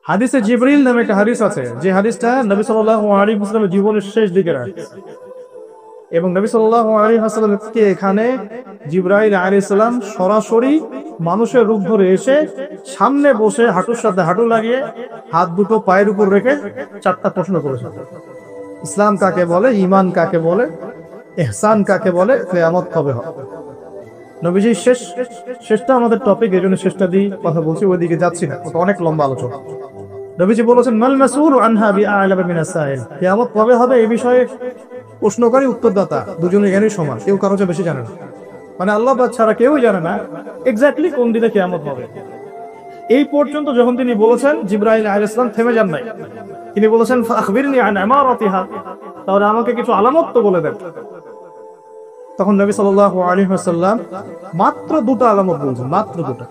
হাদিসে জিবরিল নামে একটা হাদিস আছে, যে হাদিসটা নবী সাল্লাল্লাহু আলাইহি ওয়াসাল্লামের জীবনের শেষ দিকের হাদিস। এবং নবী সাল্লাল্লাহু আলাইহি ওয়াসাল্লামকে এখানে জিবরাইল আলাইহিস সালাম সরাসরি মানুষের রূপ ধরে এসে সামনে বসে হাঁটুর সাথে হাঁটু লাগিয়ে হাত দুটো পায়ের উপর রেখে চারটা প্রশ্ন করেছেন। ইসলাম কাকে বলে, ঈমান কাকে বলে, ইহসান কাকে বলে, কিয়ামত কবে হবে। নবীজির শেষটা আমাদের টপিক, এই জন্য শেষটা দিয়ে কথা বলছি, ওইদিকে যাচ্ছি না, ওটা অনেক লম্বা আলোচনা। নবীজি বলেছেন মাল মাসউলু আনহা বিআ'লাম মিনাস সাইল, কিয়ামত কবে হবে এই বিষয়ে প্রশ্নকারী উত্তরদাতা দুজনে জ্ঞানী সমান, কেউ কারো চেয়ে বেশি জানে না। মানে আল্লাহ ছাড়া কেউই জানে না এক্স্যাক্টলি কোন দিনে কিয়ামত হবে। এই পর্যন্ত যখন তিনি বলেছেন, জিবরাইল আলাইহিস সালাম থেমে যান নাই, তিনি বলেছেন ফাখবিরনি আন আমারাতিহা, তাহলে আমাকে কিছু আলামত তো বলে দেন। তখন নবী সাল্লাল্লাহু আলাইহি ওয়াসাল্লাম মাত্র দুটো আলামত বলছেন, মাত্র দুটো।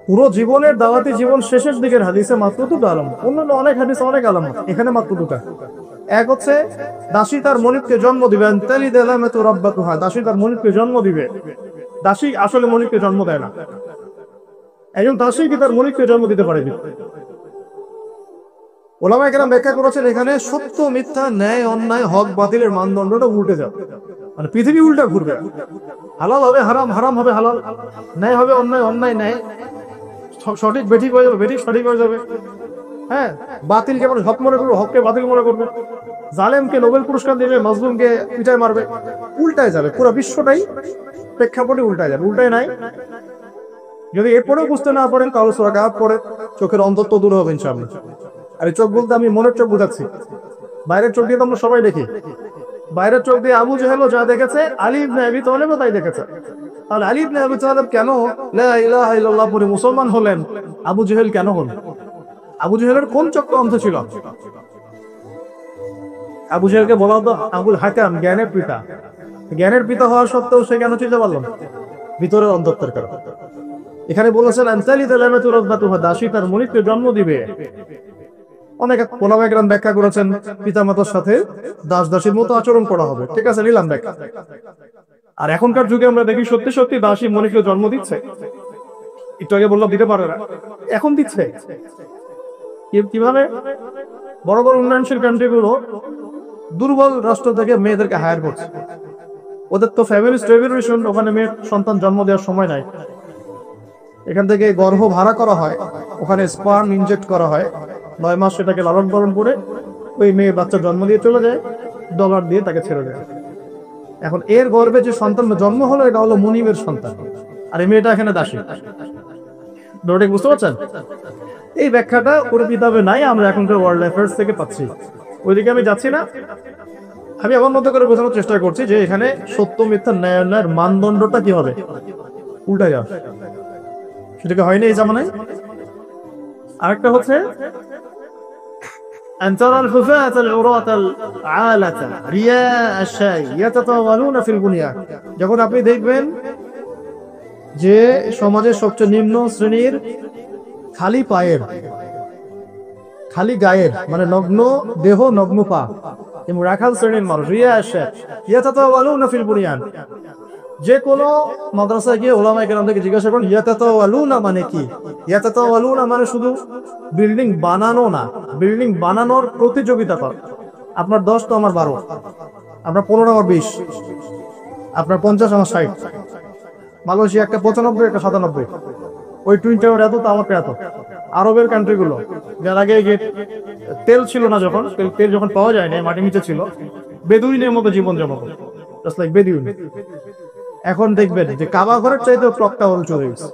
পুরো জীবনের দাওয়াতি জীবন শেষের দিকের হাদিসে মাত্র দুটো আলামত, অন্যান্য অনেক হাদিসে অনেক আলামত, এখানে মাত্র দুটো। এক হচ্ছে দাসী তার মনিবকে জন্ম দিবে, দাসী তার মনিবকে জন্ম দিবে। দাসী আসলে মনিবকে জন্ম দেয় না, একজন দাসী কি তার মনিবকে জন্ম দিতে পারে? ওলামায়ে কেরাম ব্যাখ্যা করেছেন এখানে সত্য মিথ্যা, ন্যায় অন্যায়, হক বাতিলের মানদণ্ডটা উল্টে যাবে, মানে পৃথিবী উল্টা ঘুরবে। হালাল হবে হারাম, হারাম হবে হালাল, ন্যায় হবে অন্যায়, অন্যায় ন্যায়, সঠিক বেঠিক হয়ে যাবে, বেঠিক সঠিক হয়ে যাবে। হ্যাঁ, বাতিল কেমন হক মনে করবে, হককে বাতিল মনে করবে, জালেমকে নোবেল পুরস্কার দেবে, মাজলুমকে পিটায় মারবে, উল্টায় যাবে। পুরো বিশ্বটাই প্রেক্ষাপটে উল্টায় যাবে, উল্টায় নাই। যদি এরপরেও বুঝতে না পারেন তাহলে সূরা কাহফ পড়ে চোখের অন্ধত্ব দূর হবে ইনশাআল্লাহ। আর এই চোখ বলতে আমি মনের চোখ বোঝাচ্ছি, বাইরের চোখ দিয়ে তো আমরা সবাই দেখি। বাইরের চোখ দিয়ে আবু জেহেলও যা দেখেছে, আলী ইবনে আবি তালেবও তাই দেখেছে। তাহলে আলী ইবনে আবি তালেব কেন লা ইলাহা ইল্লাল্লাহ পড়ে মুসলমান হলেন, আবু জেহেল কেন হলেন? আবু জেহেলের কোন চক্রান্ত ছিল? আবু জেহেলকে বলা হতো আবুল হাকাম, জ্ঞানের পিতা। জ্ঞানের পিতা হওয়া সত্ত্বেও সে কেন চিনতে পারল না? ভিতরের অন্ধত্বের কারণে। এখানে বলেছেন আনতালি দালামাতু রাব্বাতুহা, দাসী তার মনিবকে জন্ম দিবে। অনেক ওলামায়ে কেরাম ব্যাখ্যা করেছেন পিতামাতার সাথে দাস দাসীর মতো আচরণ করা হবে। ঠিক আছে, নিলাম ব্যাখ্যা। আর এখনকার যুগে আমরা দেখি সত্যি সত্যি দাসী মনিবকে জন্ম দিচ্ছে। একটু আগে বললাম দিতে পারে না, এখন দিচ্ছে। কিভাবে? বড় বড় উন্নয়নশীল কান্ট্রিগুলো দুর্বল রাষ্ট্র থেকে মেয়েদেরকে হায়ার করছে। ওদের তো ফ্যামিলি স্টেবিলিশন, ওখানে মেয়ের সন্তান জন্ম দেওয়ার সময় নাই। এখান থেকে গর্ভ ভাড়া করা হয়, ওখানে স্পার্ম ইনজেক্ট করা হয়, 9 মাস সেটাকে লালন পালন করে ওই মেয়ে বাচ্চা জন্ম দিয়ে চলে যায়, ডলার দিয়ে তাকে ছেড়ে দেয়। এখন এর গর্ভে যে সন্তান জন্ম হলো, এটা হলো মুনিবের সন্তান, আর এই মেয়েটা এখানে দাসী। ঠিক বুঝতে পারছেন? এই ব্যাখ্যাটা পুরো কিতাবে নাই, আমরা এখনকার ওয়ার্ল্ড অ্যাফেয়ার্স থেকে পাচ্ছি। ওইদিকে আমি যাচ্ছি না, আমি আমার মতো করে বোঝানোর চেষ্টা করছি যে এখানে সত্য মিথ্যা ন্যায় অন্যায়ের মানদণ্ডটা কি হবে, উল্টা যাবে। সেটাকে হয়নি এই জামানায়। আরেকটা হচ্ছে أن ترى الحفاة العراة العالة رياء الشاي يتطاولون في البنيان, যখন আপনি দেখবেন যে সমাজের সবচেয়ে নিম্ন শ্রেণীর খালি পায়ের, খালি গায়ের, মানে নগ্ন দেহ নগ্ন পা এবং রাখাল শ্রেণীর মানুষ, রিয়া আশায় ইয়াতাতাওয়ালুনা ফিল বুনিয়ান। যে কোনো মাদ্রাসায় গিয়ে ওলামায়ে কেরাম থেকে জিজ্ঞাসা করুন ইয়াতাতাওয়ালুনা মানে কি। ইয়াতাতাওয়ালুনা মানে শুধু বিল্ডিং বানানো না, বিল্ডিং বানানোর প্রতিযোগিতা কর। আপনার 10 তো আমার 12, আপনার 15 আমার 20, আপনার 50 আমার 60। মালয়েশিয়া একটা 95, একটা 97, ওই টুইন টাওয়ার এত তো আমার এত। আরবের কান্ট্রিগুলো, যার আগে তেল ছিল না, যখন তেল যখন পাওয়া যায় না, মাটির নিচে ছিল, বেদুইনের মতো জীবন যাপন, জাস্ট লাইক বেদুইন। এখন দেখবেন যে কাবা ঘরের চাইতেও ক্লক টাওয়ার চলে গেছে।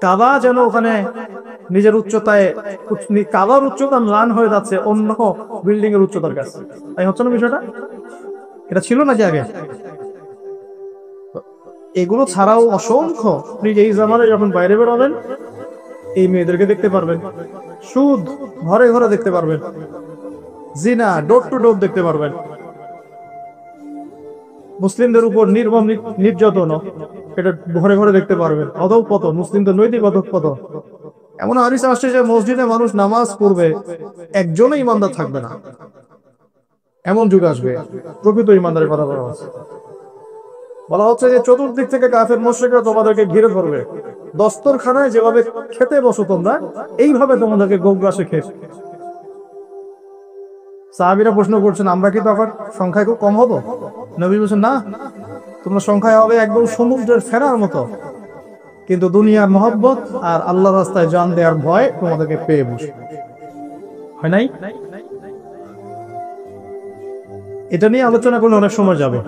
কাবা যেন ওখানে নিজের উচ্চতায়, কাবার উচ্চতা রান হয়ে যাচ্ছে অন্য বিল্ডিং এর উচ্চতার কাছে। তাই হচ্ছে না বিষয়টা? এটা ছিল নাকি আগে? এগুলো ছাড়াও অসংখ্য, আপনি এই জামানায় যখন বাইরে বেরোবেন এই মেয়েদেরকে দেখতে পারবেন, সুদ ঘরে ঘরে দেখতে পারবেন, জিনা ডোর টু ডোর দেখতে পারবেন, মুসলিমদের উপর নির্মম নির্যাতন এটা ঘরে ঘরে দেখতে পারবেন, অধঃপতন, মুসলিমদের নৈতিক অধঃপতন। এমন হাদিস আসছে যে মসজিদে মানুষ নামাজ পড়বে, একজনও ইমানদার থাকবে না, এমন যুগ আসবে। প্রকৃত ইমানদারের কথা বলা হচ্ছে যে চতুর্দিক থেকে কাফের মুশরিকরা তোমাদেরকে ঘিরে ধরবে, দস্তরখানায় যেভাবে খেতে বসো তোমরা, এইভাবে তোমাদেরকে গোগ্রাসে খেয়েছে। সাহাবীরা প্রশ্ন করছেন, আমরা কি তখন সংখ্যায় খুব কম হবো? নবী বলছেন, না, তোমরা সংখ্যায় হবে একদম সমুদ্রের ফেরার মতো, কিন্তু দুনিয়ার মহব্বত আর আল্লাহ রাস্তায় জান দেওয়ার ভয় তোমাদেরকে পেয়ে বসে। হয় নাই? এটা নিয়ে আলোচনা করলে অনেক সময় যাবে।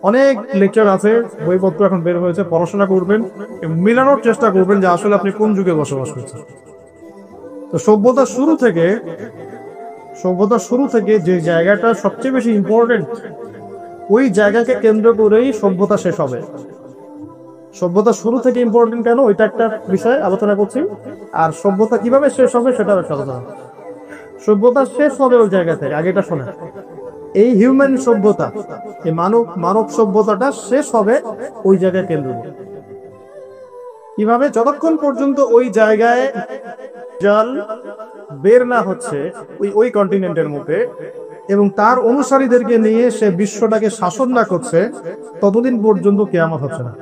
অনেক লেকচার আছে, বইপত্র এখন বের হয়েছে, পড়াশোনা করবেন, মিলানোর চেষ্টা করবেন যে আসলে আপনি কোন যুগে বসবাস করছেন। তো সভ্যতার শুরু থেকে যে জায়গাটা সবচেয়ে বেশি ইম্পর্টেন্ট, ওই জায়গাকে কেন্দ্র করেই সভ্যতা শেষ হবে। সভ্যতা শুরু থেকে ইম্পর্টেন্ট কেন, ওইটা একটা বিষয় আলোচনা করছি। আর সভ্যতা কিভাবে শেষ হবে সেটাও একটা আলোচনা। সভ্যতা শেষ হবে ওই জায়গা থেকে, আগেটা শোনে। এই হিউম্যান সভ্যতা, এই মানব সভ্যতাটা শেষ হবে ওই জায়গায় কেন্দ্র করে। কিভাবে? যতক্ষণ পর্যন্ত ওই জায়গায় জল বের না হচ্ছে ওই কন্টিনেন্টের মধ্যে, এবং তার অনুসারীদেরকে নিয়ে সে বিশ্বটাকে শাসন না করছে, ততদিন পর্যন্ত কিয়ামত হচ্ছে না।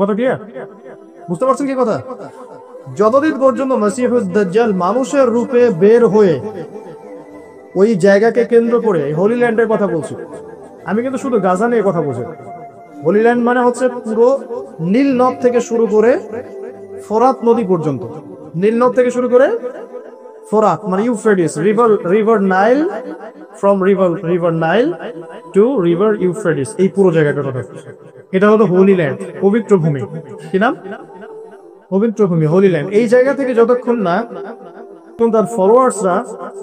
কথা ক্লিয়ার? বুঝতে পারছেন কি কথা? যতদিন পর্যন্ত মসিহুদ দাজ্জাল মানুষের রূপে বের হয়ে ওই জায়গাকে কেন্দ্র করে, হোলি ল্যান্ডের কথা বলছি আমি, কিন্তু শুধু গাজা নিয়ে কথা বলছি। হোলি ল্যান্ড মানে হচ্ছে পুরো নীল নদ থেকে শুরু করে ফোরাত নদী পর্যন্ত। নীল নদ থেকে শুরু করে ফোরাত মানে Euphrates, river Nile, from river Nile to river Euphrates, এই পুরো জায়গাটার কথা। এটা হলো হোলি ল্যান্ড, পবিত্র ভূমি। কি নাম? পবিত্র ভূমি, হোলি ল্যান্ড। এই জায়গা থেকে যতক্ষণ না তার ফলোয়ার্সরা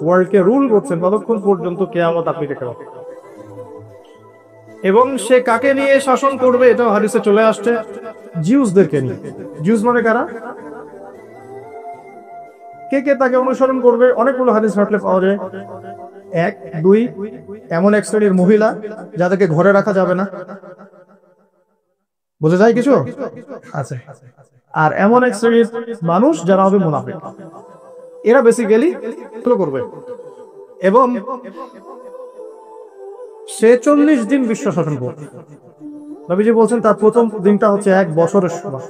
ওয়ার্ল্ডকে রুল করছেন, ততক্ষণ পর্যন্ত কিয়ামত আপনি দেখতে পাবেন। এবং সে কাকে নিয়ে শাসন করবে, এটা হাদিসে চলে আসছে, জিউসদেরকে নিয়ে। জিউস মানে কারা? কে কে তাকে অনুসরণ করবে? অনেকগুলো হাদিস ঘাটলে পাওয়া যায়। 1, 2, এমন এক শ্রেণীর মহিলা যাদেরকে ঘরে রাখা যাবে না, বোঝা যায় কিছু আছে। আর এমন এক শ্রেণীর মানুষ যারা হবে মুনাফিক। এরা বেসিক্যালি করবে। এবং সে 40 দিন বিশ্ব শাসন করবে। নবীজি বলছেন তার প্রথম দিনটা হচ্ছে 1 বছরের সমান,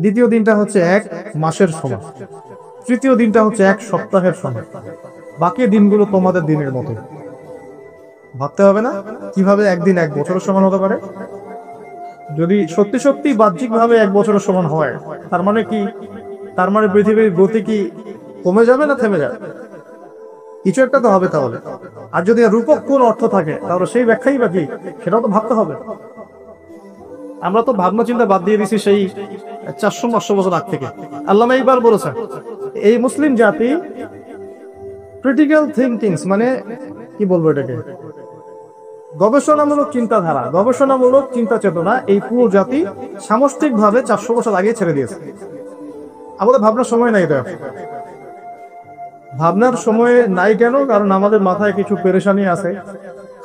দ্বিতীয় দিনটা হচ্ছে 1 মাসের সমান, তৃতীয় দিনটা হচ্ছে 1 সপ্তাহের সমান, বাকি দিনগুলো তোমাদের দিনের মতো। ভাবতে হবে না কিভাবে একদিন 1 বছরের সমান হতে পারে? যদি সত্যি সত্যি বাহ্যিক ভাবে 1 বছরের সমান হয়, তার মানে কি? তার মানে পৃথিবীর গতি কি কমে যাবে না থেমে যাবে? কিছু একটা তো হবে তাহলে। আর যদি রূপক কোন অর্থ থাকে, তাহলে সেই ব্যাখ্যাই বা কি, সেটাও তো ভাবতে হবে। আমরা তো ভাবনা চিন্তা বাদ দিয়ে দিছি সেই 400-500 বছর আগ থেকে। আল্লামা ইকবাল বলেছেন, এই মুসলিম জাতি ক্রিটিক্যাল থিঙ্কিংস মানে কি বলবো এটাকে, গবেষণামূলক চিন্তাধারা, গবেষণামূলক চিন্তা চেতনা, এই পুরো জাতি সামষ্টিক ভাবে 400 বছর আগে ছেড়ে দিয়েছে। আমাদের ভাবনার সময় নাই। এটা ভাবনার সময় নাই কেন? কারণ আমাদের মাথায় কিছু পেরেশানি আছে,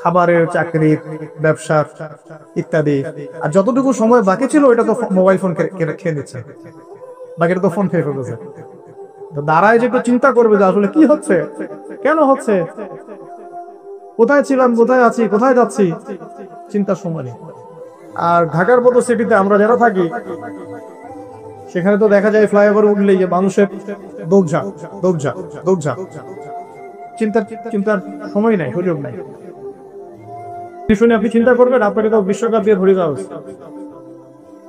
খাবারের, চাকরির, ব্যবসার ইত্যাদি। আর যতটুকু সময় বাকি ছিল ওইটা তো মোবাইল ফোন খেয়ে নিচ্ছে, বাকিটা তো ফোন খেয়ে ফেলতেছে। দাঁড়ায় যে একটু চিন্তা করবে যে আসলে কি হচ্ছে, কেন হচ্ছে, কোথায় ছিলাম, কোথায় আছি, কোথায় যাচ্ছি, চিন্তার সময় নেই। আর ঢাকার মতো সিটিতে আমরা যারা থাকি, সেখানে তো দেখা যায় ফ্লাইওভার উঠলেই যে মানুষের দৌড়ঝাঁপ, চিন্তার সময় নাই, সুযোগ নাই। শুনে আপনি চিন্তা করবেন আপনাকে তো বিশ্বকাপ দিয়ে ধরে যাওয়া উচিত।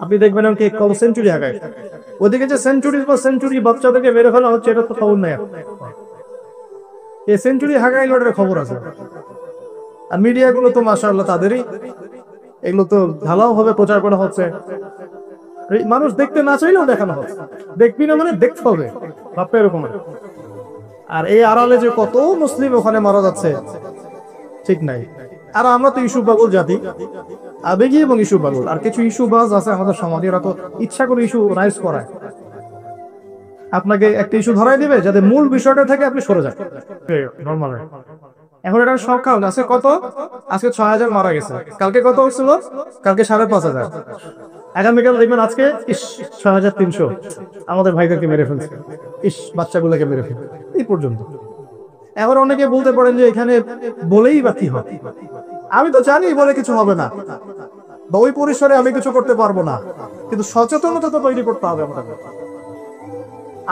আপনি দেখবেন কে কত সেঞ্চুরি হাঁকায়, ওদিকে যে সেঞ্চুরি বাচ্চাদেরকে মেরে ফেলা হচ্ছে, এটা তো খবর নাই। এই সেঞ্চুরি হাঁকাই লড়ের খবর আছে। আর মিডিয়াগুলো তো মাশাআল্লাহ তাদেরই, এগুলো তো ঢালাও ভাবে প্রচার করা হচ্ছে। মানুষ দেখতে না চাইলেও দেখানো হচ্ছে, দেখবি না মানে দেখতে হবে, ভাবতে এরকম। আর এই আড়ালে যে কত মুসলিম ওখানে মারা যাচ্ছে, ঠিক নাই। আর আমরা তো ইস্যু পাগল জাতি, আবেগী এবং ইস্যু পাগল। আর কিছু ইস্যু বাজ আছে আমাদের সমাজে, এরা তো ইচ্ছা করে ইস্যু রাইজ করায়। আপনাকে একটা ইস্যু ধরাই দিবে যাতে মূল বিষয়টা থেকে আপনি সরে যান। নরমাল। এখন এটা সংখ্যা আছে কত? আজকে 6000 মারা গেছে, কালকে কত হচ্ছিল? কালকে 5500। আগামীকাল দেখবেন আজকে 6300 আমাদের ভাইদেরকে মেরে ফেলছে, বাচ্চাগুলোকে মেরে ফেলছে, এই পর্যন্ত। এখন অনেকে বলতে পারেন যে এখানে বলেই বা কি হবে, আমি তো জানি বলে কিছু হবে না। বা ওই পরিসরে আমি কিছু করতে পারবো না, কিন্তু সচেতনতা তো তৈরি করতে হবে আমাদের।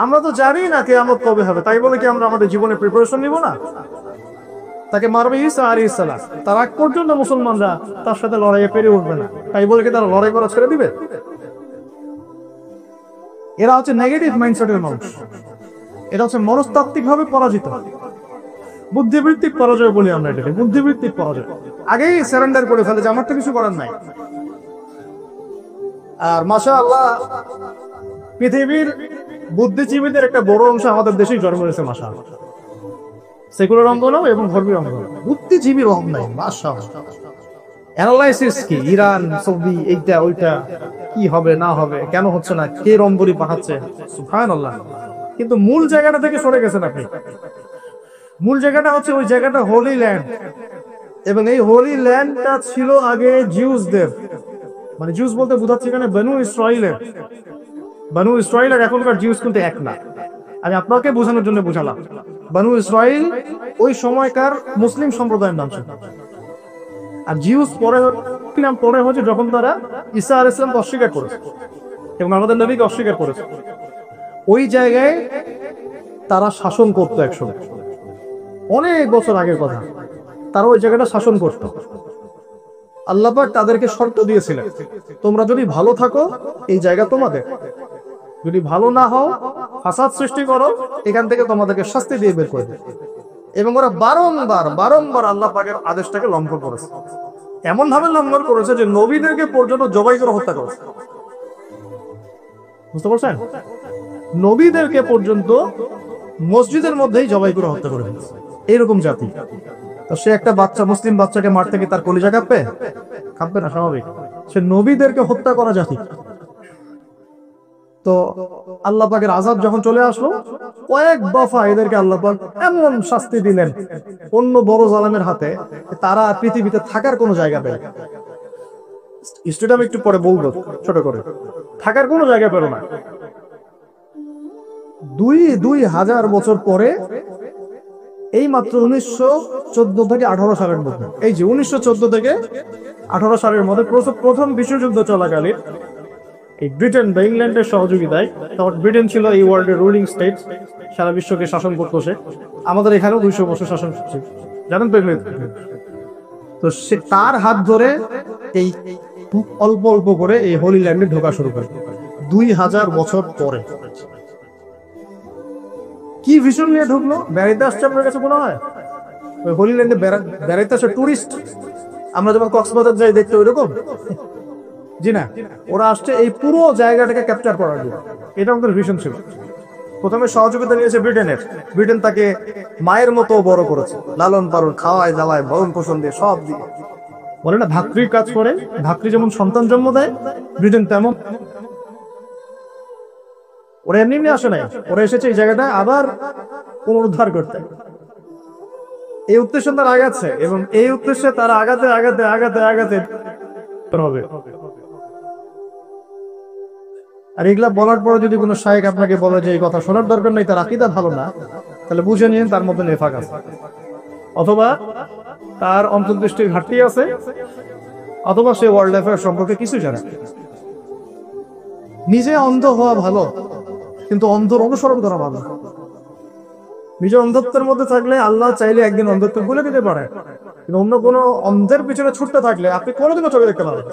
আমরা তো জানি না কিয়ামত কবে হবে, তাই বলে কি আমরা আমাদের জীবনে প্রিপারেশন নিব না? তাকে মারবে ঈসা আলাইহিস সালাম, তার আগ পর্যন্ত মুসলমানরা তার সাথে লড়াইয়ে পেরে উঠবে না, তাই বলে কি তারা লড়াই করা ছেড়ে দিবে? এরা হচ্ছে নেগেটিভ মাইন্ডসেটের মানুষ, এটা হচ্ছে মনস্তাত্ত্বিক ভাবে পরাজিত, বুদ্ধিবৃত্তিক পরাজয় বলি আমরা এটাকে, বুদ্ধিবৃত্তিক পরাজয়। আগেই সারেন্ডার করে ফেলে যে আমার তো কিছু করার নাই। আর মাশাআল্লাহ পৃথিবীর বুদ্ধিজীবীদের একটা বড় অংশ আমাদের দেশেই জন্ম নিয়েছে, মাশাআল্লাহ। সেকুলার অঙ্গ নাও এবং ধর্মীয় অঙ্গ, বুদ্ধিজীবীর অঙ্গ নাই, মাশাআল্লাহ। অ্যানালাইসিস কি, ইরান সৌদি এইটা ওইটা, কি হবে না হবে, কেন হচ্ছে না, কে রম্বরি পাঠাচ্ছে, সুবহানাল্লাহ। কিন্তু মূল জায়গাটা থেকে সরে গেছেন আপনি। মূল জায়গাটা হচ্ছে ওই জায়গাটা হোলি ল্যান্ড, এবং এই হোলি ল্যান্ডটা ছিল আগে জিউসদের, মানে জিউস বলতে বোঝাচ্ছে এখানে বনু ইসরাইলের। বনু ইসরাইলের এখনকার জিউস কিন্তু এক না, আমি আপনাকে বোঝানোর জন্য বুঝালাম। বনু ইসরাইল ওই সময়কার মুসলিম সম্প্রদায়ের নাম ছিল, আর জিউস পরে হচ্ছে যখন তারা ঈসা আলাইহিস সালামকে অস্বীকার করেছে এবং আমাদের নবীকে অস্বীকার করেছে। ওই জায়গায় তারা শাসন করতো একসময়, অনেক বছর আগের কথা, তারা ওই জায়গাটা শাসন করত। আল্লাহ পাক তাদেরকে শর্ত দিয়েছিলেন, তোমরা যদি ভালো থাকো এই জায়গা তোমাদের, যদি ভালো না হও ফাসাদ সৃষ্টি করো এখান থেকে তোমাদেরকে শাস্তি দিয়ে বের করে দেবে। এবং ওরা বারংবার আল্লাহ পাকের আদেশটাকে লঙ্ঘন করেছে, এমন ভাবে লঙ্ঘন করেছে যে নবীদেরকে পর্যন্ত জবাই করে হত্যা করেছে। বুঝতে পারছেন? নবীদেরকে পর্যন্ত মসজিদের মধ্যেই জবাই করে হত্যা করে দিয়েছে, এইরকম জাতি। তো সে একটা বাচ্চা, মুসলিম বাচ্চাকে মারতে কি তার কলিজা কাঁপবে? কাঁপবে না, স্বাভাবিক। সে নবীদেরকে হত্যা করা জাতি। তো আল্লাহ পাকের আযাব যখন চলে আসলো, কয়েক দফা এদেরকে আল্লাহ পাক এমন শাস্তি দিলেন অন্য বড় জালেমের হাতে, তারা পৃথিবীতে থাকার কোনো জায়গা পেল না। স্টেডিয়াম একটু পরে বলবো ছোট করে, থাকার কোনো জায়গা পেল না। 2000 বছর পরে এই মাত্র 1914 থেকে 18 সালের মধ্যে, এই যে 1914 থেকে 18 সালের মধ্যে প্রথম বিশ্বযুদ্ধ চলাকালীন এই ব্রিটেন বা ইংল্যান্ডের সহযোগিতায়, তখন ব্রিটেন ছিল এই ওয়ার্ল্ডের রুলিং স্টেট, সারা বিশ্বকে শাসন করতো সে। আমাদের এখানেও 200 বছর শাসন করছে, জানেন তো। তো সে তার হাত ধরে এই অল্প অল্প করে এই হোলি ল্যান্ডে ঢোকা শুরু করে 2000 বছর পরে। কি ভিশন নিয়ে ঢুকলো? বেড়াইতে আসছে আপনার কাছে মনে হয়? ওই হোলি ল্যান্ডে বেড়াইতে আসে টুরিস্ট, আমরা যেমন কক্সবাজার যাই দেখতে, ওই রকম? জি না, ওরা আসছে এই পুরো জায়গাটাকে ক্যাপচার করার জন্য, এটা আমাদের ভিশন ছিল। প্রথমে সহযোগিতা নিয়েছে ব্রিটেনের, ব্রিটেন তাকে মায়ের মতো বড় করেছে, লালন পালন, খাওয়ায় জ্বালায়, ভরণ পোষণ দিয়ে, সব দিয়ে। বলে না ভাতৃর কাজ করে, ভাতৃ যেমন সন্তান জন্ম দেয়, ব্রিটেন তেমন। ওরা এমনি আসে নাই, ওরা এসেছে এই জায়গাটা আবার পুনরুদ্ধার করতে। এই উদ্দেশ্যে তারা আগাচ্ছে, এবং এই উদ্দেশ্যে তারা আগাতে আগাতে আগাতে আগাতে হবে। আর এগুলা বলার পরে যদি কোনো শায়েখ আপনাকে বলে যে এই কথা শোনার দরকার নেই, তার আকীদা ভালো না, তাহলে বুঝে নিন তার মধ্যে নেফাক আছে, অথবা তার অন্তর্দৃষ্টির ঘাটতি আছে, অথবা সে ওয়ার্ল্ড অ্যাফেয়ার সম্পর্কে কিছু জানে। নিজে অন্ধ হওয়া ভালো, কিন্তু অন্ধর অনুসরণ করা ভালো। নিজে অন্ধত্বের মধ্যে থাকলে আল্লাহ চাইলে একদিন অন্ধত্ব ভুলে দিতে পারে, কিন্তু অন্য কোনো অন্ধের পিছনে ছুটতে থাকলে আপনি কোনোদিনও চোখে দেখতে পারবেন।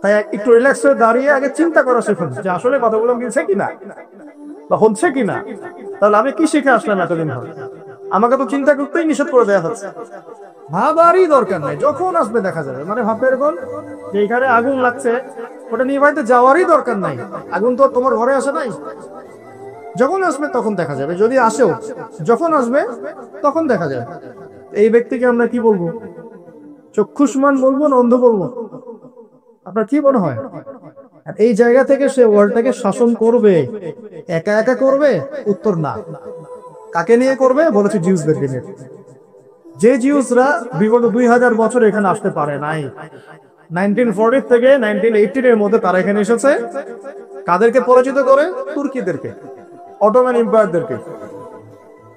তাই একটু রিল্যাক্স হয়ে দাঁড়িয়ে আগে চিন্তা করা শিখুন যে আসলে কথাগুলো মিলছে কিনা বা হচ্ছে কিনা। তাহলে আমি কি শিখে আসলাম এতদিন ধরে? আমাকে তো চিন্তা করতেই নিষেধ করে দেওয়া হচ্ছে। ভাবারই দরকার নাই, যখন আসবে দেখা যাবে। মানে ভাববে এরকম যে এখানে আগুন লাগছে, ওটা নিভাইতে যাওয়ারই দরকার নাই। আগুন তো তোমার ঘরে আসে নাই, যখন আসবে তখন দেখা যাবে। যদি আসেও, যখন আসবে তখন দেখা যাবে। এই ব্যক্তিকে আমরা কি বলবো? চক্ষুষ্মান বলবো না অন্ধ বলবো? আপনার কি মনে হয়? এই জায়গা থেকে সে ওয়ার্ল্ডটাকে শাসন করবে, একা একা করবে? উত্তর না। কাকে নিয়ে করবে? বলেছে জিউসদেরকে নিয়ে। যে জিউসরা বিগত 2000 বছর এখানে আসতে পারে নাই, 1940 থেকে 1918 এর মধ্যে তারা এখানে এসেছে। কাদেরকে পরাজিত করে? তুর্কিদেরকে, অটোমান এম্পায়ারদেরকে।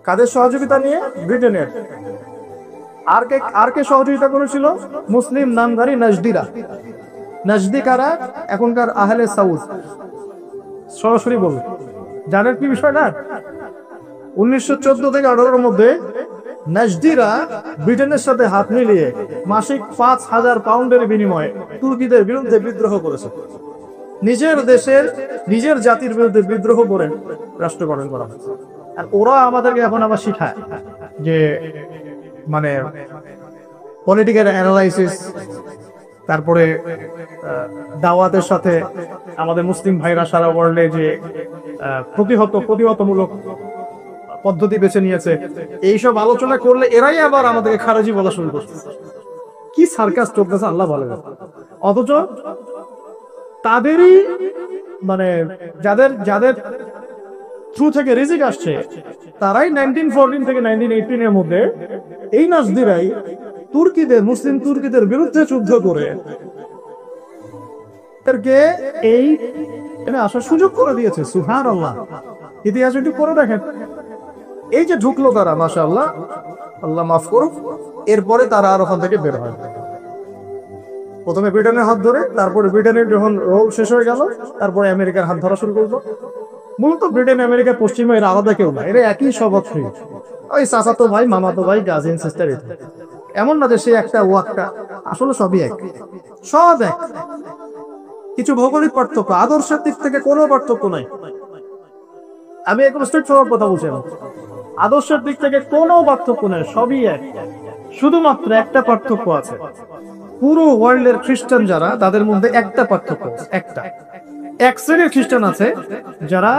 কাদের সহযোগিতা নিয়ে? ব্রিটেনের। আর কে সহযোগিতা করেছিল? মুসলিম নামধারী নাজদিরা। নাজদি কারা? এখনকার আহলে সাউদ। সরাসরি বলুন, জানেন কি বিষয়টা? 1914 থেকে 18 মধ্যে নাজদিরা ব্রিটেনের সাথে হাত মিলিয়ে মাসিক 5,000 পাউন্ডের বিনিময়ে তুর্কিদের বিরুদ্ধে বিদ্রোহ করেছে। নিজের দেশের নিজের জাতির বিরুদ্ধে বিদ্রোহ করে রাষ্ট্র গঠন করা হয়েছে। আর ওরা আমাদেরকে এখন আবার শিখায় যে মানে পলিটিক্যাল অ্যানালাইসিস, তারপরে দাওয়াতের সাথে আমাদের মুসলিম ভাইরা সারা ওয়ার্ল্ডে যে প্রতিহতমূলক পদ্ধতি বেছে নিয়েছে, এইসব আলোচনা করলে এরাই আবার আমাদেরকে খারাজি বলা শুরু করছে। কি সার্কাস চলতেছে আল্লাহ ভালো জানে। অথচ তাদেরই মানে যাদের যাদের থ্রু থেকে রিজিক আসছে, তারাই 1914 থেকে 1918 এর মধ্যে এই নাজদিরাই মুসলিম তুর্কিদের বিরুদ্ধে যুদ্ধ করে এই আসার সুযোগ করে দিয়েছে। সুবহানাল্লাহ, ইতিহাস একটু পড়ে দেখেন। এই যে ঢুকলো তারা, মাশাআল্লাহ, আল্লাহ মাফ করুক, এরপরে তারা আর ওখান থেকে বের হয়। প্রথমে ব্রিটেনের হাত ধরে, তারপরে ব্রিটেনের যখন রোল শেষ হয়ে গেল, তারপরে আমেরিকার হাত ধরা শুরু করলো। মূলত ব্রিটেন আমেরিকা পশ্চিমে এরা আলাদা কেউ না, এরা একই স্বভাব। ওই চাচাতো ভাই, মামাতো ভাই, কাজিন সিস্টার। এমন না যে সে একটা ও একটা, আসলে সবই এক, সব এক। কিছু ভৌগোলিক পার্থক্য, আদর্শের দিক থেকে কোনো পার্থক্য নাই। আমি একদম স্ট্রেট ফরওয়ার্ড কথা বলছি, আদর্শের দিক থেকে কোনো পার্থক্য নাই, সবই এক। শুধুমাত্র একটা পার্থক্য আছে, পুরো ওয়ার্ল্ডের খ্রিস্টান যারা, তাদের মধ্যে একটা পার্থক্য, একটা এক শ্রেণীর খ্রিস্টান আছে যারা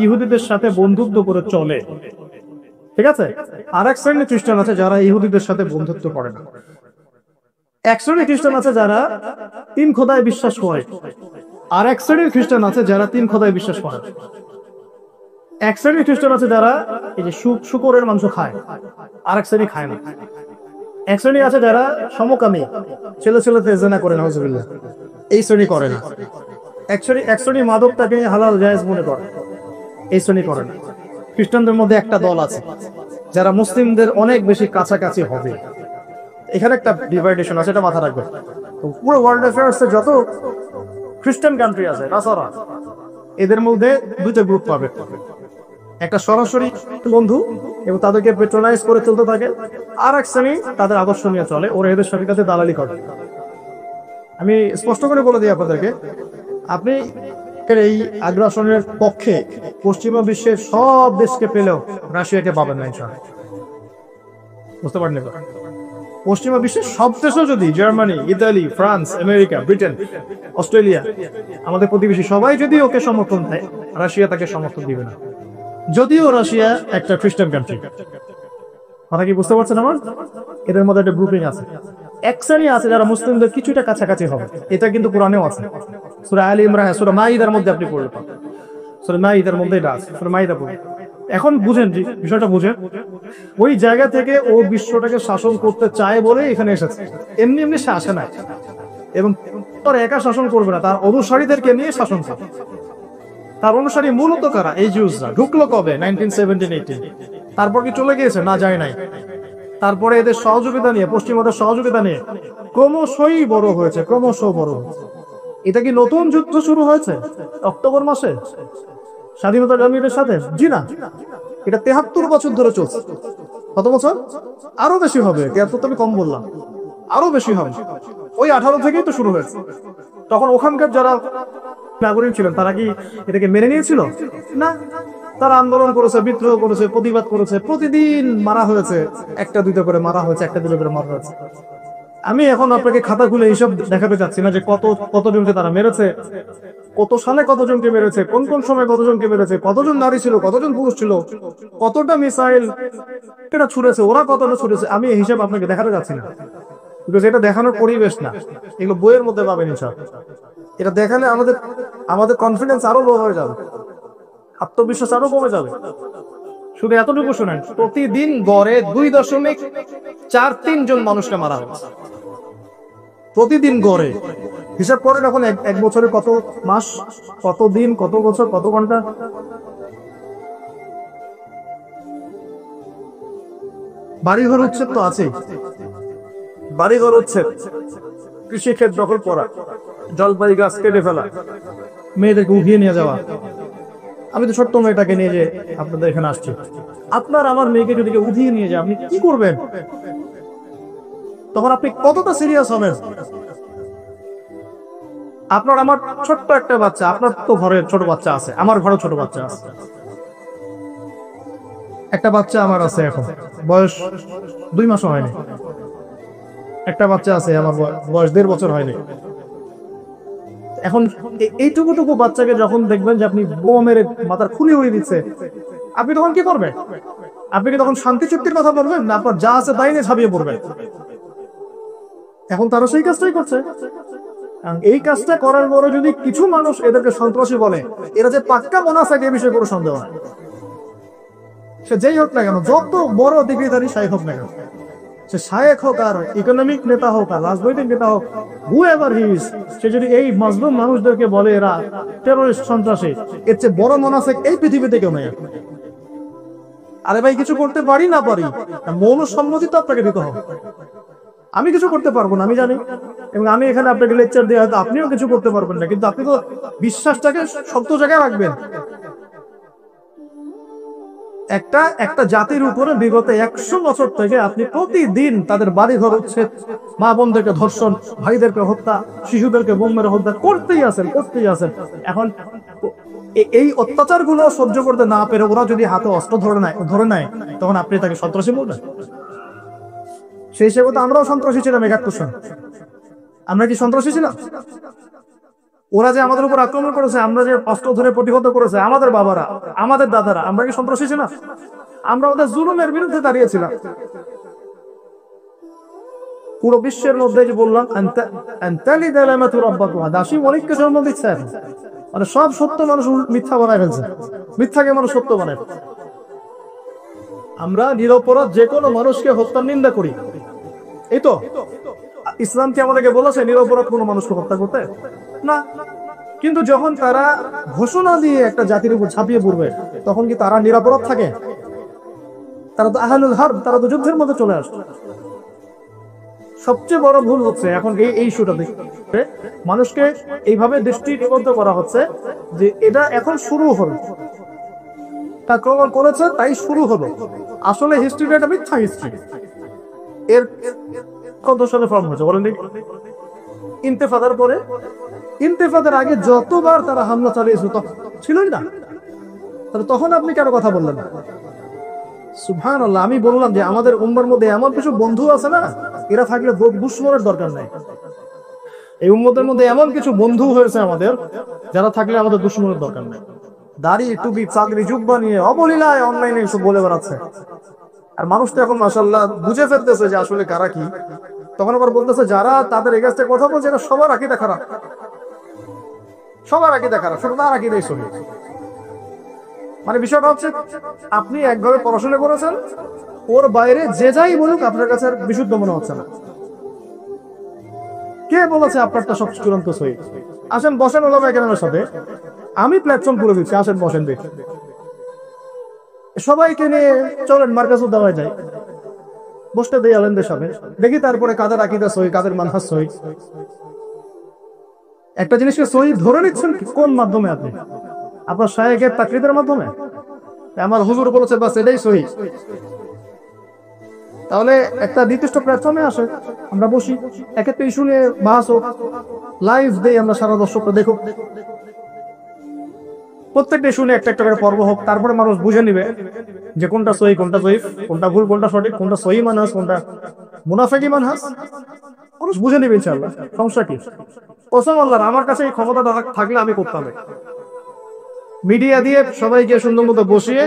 ইহুদিদের সাথে বন্ধুত্ব করে চলে, ঠিক আছে? আর এক শ্রেণীর খ্রিস্টান আছে যারা ইহুদিদের সাথে বন্ধুত্ব করে না। এক শ্রেণীর খ্রিস্টান আছে যারা 3 খোদায় বিশ্বাস করে, আর এক শ্রেণীর খ্রিস্টান আছে যারা 3 খোদায় বিশ্বাস করে। এক শ্রেণীর খ্রিস্টান আছে যারা এই যে শুকরের মাংস খায়, আর এক শ্রেণী খায় না। এক শ্রেণী আছে যারা সমকামী, ছেলেতে জিনা করে, নাউজুবিল্লাহ, এই শ্রেণী করে না। এক শ্রেণী মাদকটাকে হালাল জায়েজ মনে করে, এই শ্রেণী করে না। খ্রিস্টানদের মধ্যে একটা দল আছে যারা মুসলিমদের অনেক বেশি কাছাকাছি হবে। এখানে একটা ডিভাইডেশন আছে, এটা মাথা রাখবে। পুরো ওয়ার্ল্ড অ্যাফেয়ার্সে যত খ্রিস্টান কান্ট্রি আছে, নাসারা, এদের মধ্যে দুটো গ্রুপ পাবে। একটা সরাসরি বন্ধু এবং তাদেরকে পেট্রোনাইজ করে চলতে থাকে, আর এক শ্রেণী তাদের আদর্শ নিয়ে চলে, ওরা এদের সাথে দালালি করে। আমি স্পষ্ট করে বলে দিই আপনাদেরকে, আপনি এই আগ্রাসনের পক্ষে পশ্চিমা বিশ্বের সব দেশকে পেলেও রাশিয়াকে পাবেন না ইনশাআল্লাহ। বুঝতে পারেন? পশ্চিমা বিশ্বের সব দেশও যদি, Germany, Italy, France, America, Britain, Australia, আমাদের প্রতিবেশী সবাই যদি ওকে সমর্থন দেয়, রাশিয়া তাকে সমর্থন দিবে না, যদিও রাশিয়া একটা খ্রিস্টান কান্ট্রি। কথা কি বুঝতে পারছেন আমার? এদের মধ্যে একটা গ্রুপিং আছে। এক শ্রেণী আছে যারা মুসলিমদের কিছুটা কাছাকাছি হবে, এটা কিন্তু কোরআনেও আছে। সূরা আলে ইমরান, সূরা মাইদার মধ্যে আপনি পড়লে পাবেন, সূরা মাইদার মধ্যে এটা আছে, সূরা মাইদা পড়ুন। এখন বুঝেন, বিষয়টা বুঝেন। ওই জায়গা থেকে ও বিশ্বটাকে শাসন করতে চায় বলে এখানে এসেছে, এমনি এমনি সে আসে না। এবং তার একা শাসন করবে না, তার অনুসারীদেরকে নিয়ে শাসন করবে। তার অনুসারী মূলত কারা? এই জিউসরা। ঢুকলো কবে? 1917-18। তারপর কি চলে গিয়েছে? না, যায় নাই। তারপরে এদের সহযোগিতা নিয়ে, পশ্চিমাদের সহযোগিতা নিয়ে ক্রমশই বড় হয়েছে, ক্রমশ বড় হয়েছে। এটা কি নতুন যুদ্ধ শুরু হয়েছে অক্টোবর মাসে স্বাধীনতাকামীদের সাথে? জি না, এটা 73 বছর ধরে চলছে। কত বছর? আরো বেশি হবে। 73 তো আমি কম বললাম, আরো বেশি হবে। ওই 18 থেকেই তো শুরু হয়েছে। তখন ওখানকার যারা নাগরিক ছিলেন তারা কি এটাকে মেনে নিয়েছিল? না, তারা আন্দোলন করেছে, বিদ্রোহ করেছে, প্রতিবাদ করেছে। প্রতিদিন মারা হয়েছে, একটা দুইটা করে মারা হয়েছে, একটা দুটো করে মারা হয়েছে। আমি এখন আপনাকে খাতা খুলে এইসব দেখাতে চাচ্ছি না যে কতজনকে তারা মেরেছে, কত সালে কতজনকে মেরেছে, কোন কোন সময় কতজনকে মেরেছে, কতজন নারী ছিল, কতজন পুরুষ ছিল, কতটা মিসাইল এটা ছুড়েছে, ওরা কতটা ছুড়েছে। আমি এই হিসাব আপনাকে দেখাতে যাচ্ছি না, বিকজ এটা দেখানোর পরিবেশ না। এগুলো বইয়ের মধ্যে পাবেন সব। এটা দেখালে আমাদের কনফিডেন্স আরো লো হয়ে যাবে, আত্মবিশ্বাস আরো কমে যাবে। শুধু এতটুকু শুনেন, প্রতিদিন গড়ে 2.43 জন মানুষকে মারা হচ্ছে। প্রতিদিন গড়ে হিসাব করেন। এখন এক বছরে কত মাস, কত দিন, কত বছর, কত ঘন্টা? বাড়িঘর উচ্ছেদ তো আছেই, বাড়িঘর হচ্ছে, কৃষিক্ষেত দখল করা, জলপাই গাছ কেটে ফেলা, মেয়েদেরকে উঠিয়ে নিয়ে যাওয়া। আমি তো ছোট্ট মেয়েটাকে নিয়ে যে আপনাদের এখানে আসছি, আপনার আমার মেয়েকে যদি কেউ উঠিয়ে নিয়ে যায় আপনি কি করবেন? তখন আপনি কতটা সিরিয়াস হবেন? আপনার আমার ছোট্ট একটা বাচ্চা, আপনার তো ঘরে ছোট বাচ্চা আছে, আমার ঘরে ছোট বাচ্চা আছে, একটা বাচ্চা আমার আছে এখন বয়স 2 মাসও হয়নি, একটা বাচ্চা আছে আমার বয়স 1.5 বছর হয়নি। এখন এইটুকু বাচ্চাকে যখন দেখবেন যে আপনি বোমা মেরে মাথার খুলি উড়িয়ে দিচ্ছে, আপনি তখন কি করবেন? আপনি কি তখন শান্তি চুক্তির কথা বলবেন, না আপনার যা আছে তাই নিয়ে ছাপিয়ে পড়বেন? এখন তারা সেই কাজটাই করছে। এই কাজটা করার পরে যদি কিছু মানুষ এদেরকে সন্ত্রাসী বলে, এরা যে পাক্কা মোনাফেক এ বিষয়ে কোনো সন্দেহ নাই। সে যেই হোক না কেন, যত বড় ডিগ্রিধারী শায়েখ হোক না কেন, সে শায়েখ হোক আর ইকোনমিক নেতা হোক আর রাজনৈতিক নেতা হোক, হুএভার হি ইজ, সে যদি এই মাজলুম মানুষদেরকে বলে এরা টেররিস্ট সন্ত্রাসী, এর চেয়ে বড় মোনাফেক এই পৃথিবীতে কেউ নেই। আরে ভাই, কিছু করতে পারি না পারি, মৌন সম্মতি তো আপনাকে দিতে হবে। আমি কিছু করতে পারবো না, আমি জানি, এবং আমি এখানে আপনাকে লেকচার দিয়ে হয়তো আপনিও কিছু করতে পারবেন না, কিন্তু আপনি তো বিশ্বাসটাকে শক্ত জায়গায় রাখবেন। একটা জাতির উপরে বিগত 100 বছর থেকে আপনি প্রতিদিন তাদের বাড়ি ঘর উচ্ছেদ, মা বোনদেরকে ধর্ষণ, ভাইদেরকে হত্যা, শিশুদেরকে বোম মেরে হত্যা করতেই আছেন। এখন এই অত্যাচার গুলো সহ্য করতে না পেরে ওরা যদি হাতে অস্ত্র ধরে নেয়, তখন আপনি তাকে সন্ত্রাসী বলবেন? সেই হিসেবে তো আমরাও সন্ত্রাসী ছিলাম 71 সালে। আমরা কি সন্ত্রাসী ছিলাম? ওরা যে আমাদের উপর আক্রমণ করেছে, আমরা যে অস্ত্র ধরে প্রতিহত করেছে আমাদের বাবারা, আমাদের দাদারা, আমরা কি সন্ত্রাসী ছিলাম? আমরা ওদের জুলুমের বিরুদ্ধে দাঁড়িয়েছিলাম। পুরো বিশ্বের মধ্যে যে বললাম দাসী অনেককে জন্ম দিচ্ছে, মানে সব সত্য মানুষ মিথ্যা বানায় ফেলছে, মিথ্যাকে মানুষ সত্য বানায়। আমরা নিরপরাধ যে কোনো মানুষকে হত্যার নিন্দা করি। এই তো ইসলাম কি আমাদেরকে বলেছে নিরপরাধ কোনো মানুষকে হত্যা করতে? না। কিন্তু যখন তারা ঘোষণা দিয়ে একটা জাতির উপর ঝাঁপিয়ে পড়বে, তখন কি তারা নিরপরাধ থাকে? তারা তো আহলুল হারব, তারা তো যুদ্ধের মধ্যে চলে আসছে। সবচেয়ে বড় ভুল হচ্ছে এখন এই ইস্যুটা দেখে মানুষকে এইভাবে দৃষ্টি নিবদ্ধ করা হচ্ছে যে এটা এখন শুরু হলো, আক্রমণ করেছে তাই শুরু হলো। আসলে হিস্ট্রিটা একটা মিথ্যা হিস্ট্রি। এর কত সালে ফর্ম হয়েছে বলেন? ইন্তেফাদার পরে, ইন্তেফাদার আগে যতবার তারা হামলা চালিয়েছে ছিলই না, তখন আপনি কেন কথা বললেন? সুবহানাল্লাহ। আমি বললাম যে আমাদের উম্মার মধ্যে এমন কিছু বন্ধু আছে না, এরা থাকলে দুশমনের দরকার নাই। এই উম্মতের মধ্যে এমন কিছু বন্ধু হয়েছে আমাদের, যারা থাকলে আমাদের দুশমনের দরকার নাই। দাড়ি টুপি চাকরি জুব্বা নিয়ে অবলীলায় অনলাইনে এসব বলে বেড়াচ্ছে, আর মানুষ তো এখন মাশাআল্লাহ বুঝে ফেলতেছে যে আসলে কারা কি। তখন আবার বলতেছে যারা তাদের এগেইনস্টে কথা বলছে এরা সবার আকীদা খারাপ, সবার আকীদা খারাপ, শুধু তার আকীদাই সহি। মানে বিষয়টা হচ্ছে আপনি একভাবে পড়াশোনা করেছেন, ওর বাইরে যে যাই বলুক আপনার কাছে বিশুদ্ধ মনে হচ্ছে না। কে বলেছে আপনারটা সব চূড়ান্ত সহি? আসেন বসেন ওলামায়ে কেরামের সাথে, আমি প্ল্যাটফর্ম করে দিচ্ছি, আসেন বসেন, দেখি সবাইকে নিয়ে চলেন মার্কাজুদ দাওয়ায় যাই, বসতে দেই আলেমদের সাথে, দেখি তারপরে কাদের আকীদা সহি, কাদের মানহাজ সহি। একটা জিনিসকে সহি ধরে নিচ্ছেন কোন মাধ্যমে? আপনি আপনার শায়েখের তাকরিদের মাধ্যমে? আমার হুজুর বলেছে বাস এটাই সহি। তাহলে একটা নির্দিষ্ট প্ল্যাটফর্মে আসে, আমরা বসি, এক একটা ইস্যু নিয়ে বাহাস হোক, লাইভ দেই, আমরা সারা দর্শকরা দেখুক, প্রত্যেকটা ইস্যু নিয়ে একটা একটা করে পর্ব হোক, তারপরে মানুষ বুঝে নিবে যে কোনটা সহি, কোনটা জয়ীফ, কোনটা ভুল, কোনটা সঠিক, কোনটা সহি মানহাজ, কোনটা মুনাফিকি মানহাজ, মানুষ বুঝে নিবে ইনশাআল্লাহ। সমস্যা কি? কসম আল্লাহর, আমার কাছে এই ক্ষমতা থাকলে আমি করতাম। মিডিয়া দিয়ে সবাইকে সুন্দর মতো বসিয়ে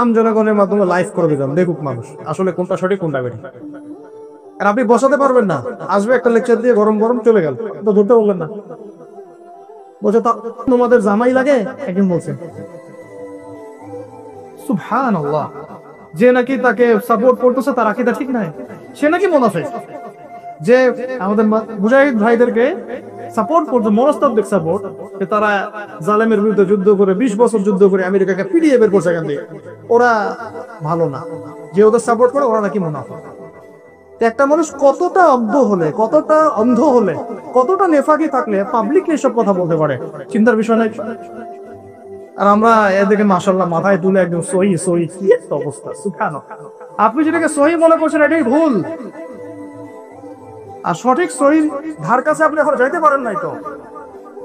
আম জনগণের মাধ্যমে লাইভ করে দিতাম, দেখুক মানুষ আসলে কোনটা সঠিক কোনটা বেঠিক। আর আপনি বসাতে পারবেন না, আসবে একটা লেকচার দিয়ে গরম গরম চলে গেল, তো ধরতে বললেন না, বলছে তোমাদের জামাই লাগে একদিন বলছে। সুবহানাল্লাহ। যে নাকি তাকে সাপোর্ট করতেছে তার আকীদা ঠিক নাই, সে নাকি মুনাফিক। যে আমাদের মুজাহিদ ভাইদেরকে সাপোর্ট করছে, মনস্তাত্ত্বিক সাপোর্ট, যে তারা জালেমের বিরুদ্ধে যুদ্ধ করে 20 বছর যুদ্ধ করে আমেরিকাকে পিটিয়ে বের করছে এখান থেকে, ওরা ভালো না। যে ওদের সাপোর্ট করে ওরা নাকি মুনাফিক। একটা মানুষ কতটা অন্ধ হলে, কতটা অন্ধ হলে, কতটা নেফাকি থাকলে পাবলিক এসব কথা বলতে পারে, চিন্তার বিষয় নাই। আর আমরা এদিকে মাশাআল্লাহ মাথায় তুলে একদম সহি সহি, কি একটা অবস্থা, সুবহানাল্লাহ। আপনি যেটাকে সহি মনে করছেন এটাই ভুল। আর সঠিক সহির ধার কাছে আপনি এখন যাইতে পারেন নাই তো,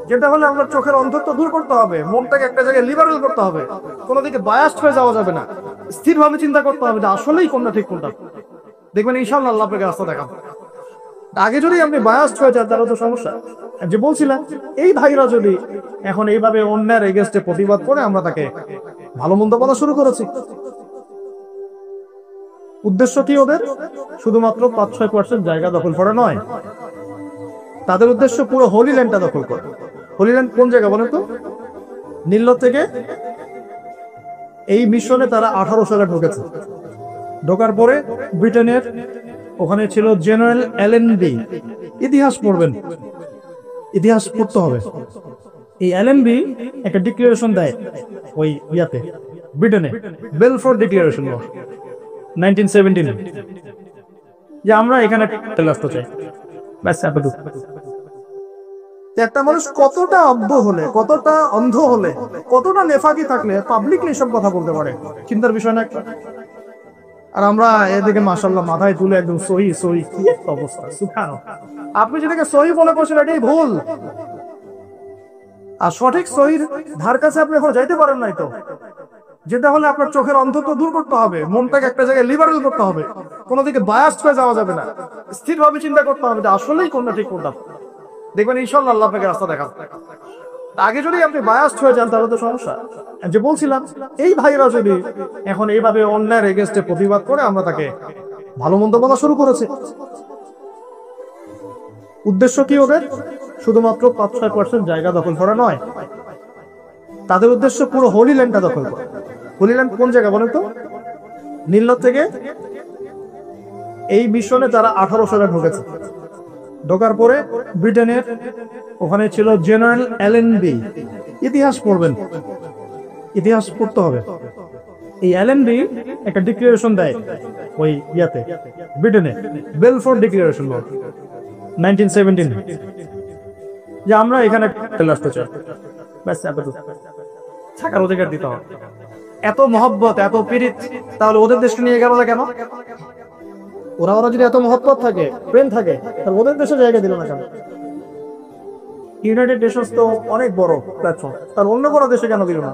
যেটা হলে আপনার চোখের অন্ধত্ব দূর করতে হবে, মনটাকে একটা জায়গায় লিবারেল করতে হবে, কোনো দিকে বায়াস্ট হয়ে যাওয়া যাবে না, স্থিরভাবে চিন্তা করতে হবে যে আসলেই কোনটা ঠিক কোনটা। দেখবেন ইনশাআল্লাহ আল্লাহ আপনাকে রাস্তা দেখাবে। আগে যদি আপনি বায়াস্ট হয়ে যান তাহলে তো সমস্যা। যে বলছিলাম, এই ভাইরা যদি এখন এইভাবে অন্যের এগেইনস্টে প্রতিবাদ করে, আমরা তাকে ভালো মন্দ বলা শুরু করেছি। উদ্দেশ্য কি ওদের? শুধুমাত্র ৫-৬% জায়গা দখল করা নয়, তাদের উদ্দেশ্য পুরো হোলি ল্যান্ডটা দখল করা। হোলি ল্যান্ড কোন জায়গা বলেন তো? নীল থেকে এই মিশনে তারা 18 সালে ঢুকেছে। ঢোকার পরে ব্রিটেনের ওখানে ছিল জেনারেল এলএনবি। ইতিহাস পড়বেন, ইতিহাস পড়তে হবে। এই এলএনবি একটা ডিক্লারেশন দেয় ওই ইয়াতে, ব্রিটেনে, বেলফোর্ড ডিক্লারেশন 1917, যে আমরা এখানে আসতে চাই। ব্যাস এতটুকু। একটা মানুষ কতটা অন্ধ হলে, কতটা অন্ধ হলে, কতটা নেফাকি থাকলে পাবলিকলি সব কথা বলতে পারে, চিন্তার বিষয় না একটা। আর আমরা এদিকে মাশাআল্লাহ মাথায় তুলে একদম সহি সহি, কি একটা অবস্থা, সুবহানাল্লাহ। আপনি যেটাকে সহি মনে করছেন এটাই ভুল। আর সঠিক সহির ধার কাছে আপনি এখন যাইতে পারেন নাই তো, যেটা হলে আপনার চোখের অন্ধত্ব দূর করতে হবে, মনটাকে একটা জায়গায় লিবারেল করতে হবে, কোনো দিকে বায়াস্ট হয়ে যাওয়া যাবে না, স্থিরভাবে চিন্তা করতে হবে যে আসলেই কোনটা ঠিক কোনটা। দেখবেন ইনশাআল্লাহ আল্লাহ আপনাকে রাস্তা দেখাবে। আগে যদি আপনি বায়াস্ট হয়ে যান তাহলে তো সমস্যা। যে বলছিলাম, এই ভাইরা যদি এখন এইভাবে অন্যের এগেইনস্টে প্রতিবাদ করে, আমরা তাকে ভালো মন্দ বলা শুরু করেছি। উদ্দেশ্য কি ওদের? শুধুমাত্র ৫-৬% জায়গা দখল করা নয়, তাদের উদ্দেশ্য পুরো হোলি ল্যান্ডটা দখল করা। হোলি ল্যান্ড কোন জায়গা বলেন তো? নীল থেকে এই মিশনে তারা 18 সালে ঢুকেছে। ঢোকার পরে ব্রিটেনের ওখানে ছিল জেনারেল এলএনবি। ইতিহাস পড়বেন, ইতিহাস পড়তে হবে। এই এলএনবি একটা ডিক্লারেশন দেয় ওই ইয়াতে, ব্রিটেনে, বেলফোর্ড ডিক্লারেশন 1917, যে আমরা এখানে আসতে চাই। ব্যাস এতটুকু। থাকার অধিকার দিতে হবে। এত মহব্বত, এত পীড়িত, তাহলে ওদের দেশকে নিয়ে গেল না কেন? ওরা যদি এত মহব্বত থাকে, প্রেম থাকে, তাহলে ওদের দেশে জায়গা দিল না কেন? ইউনাইটেড নেশনস তো অনেক বড় প্ল্যাটফর্ম, তার অন্য কোনো দেশে কেন দিল না?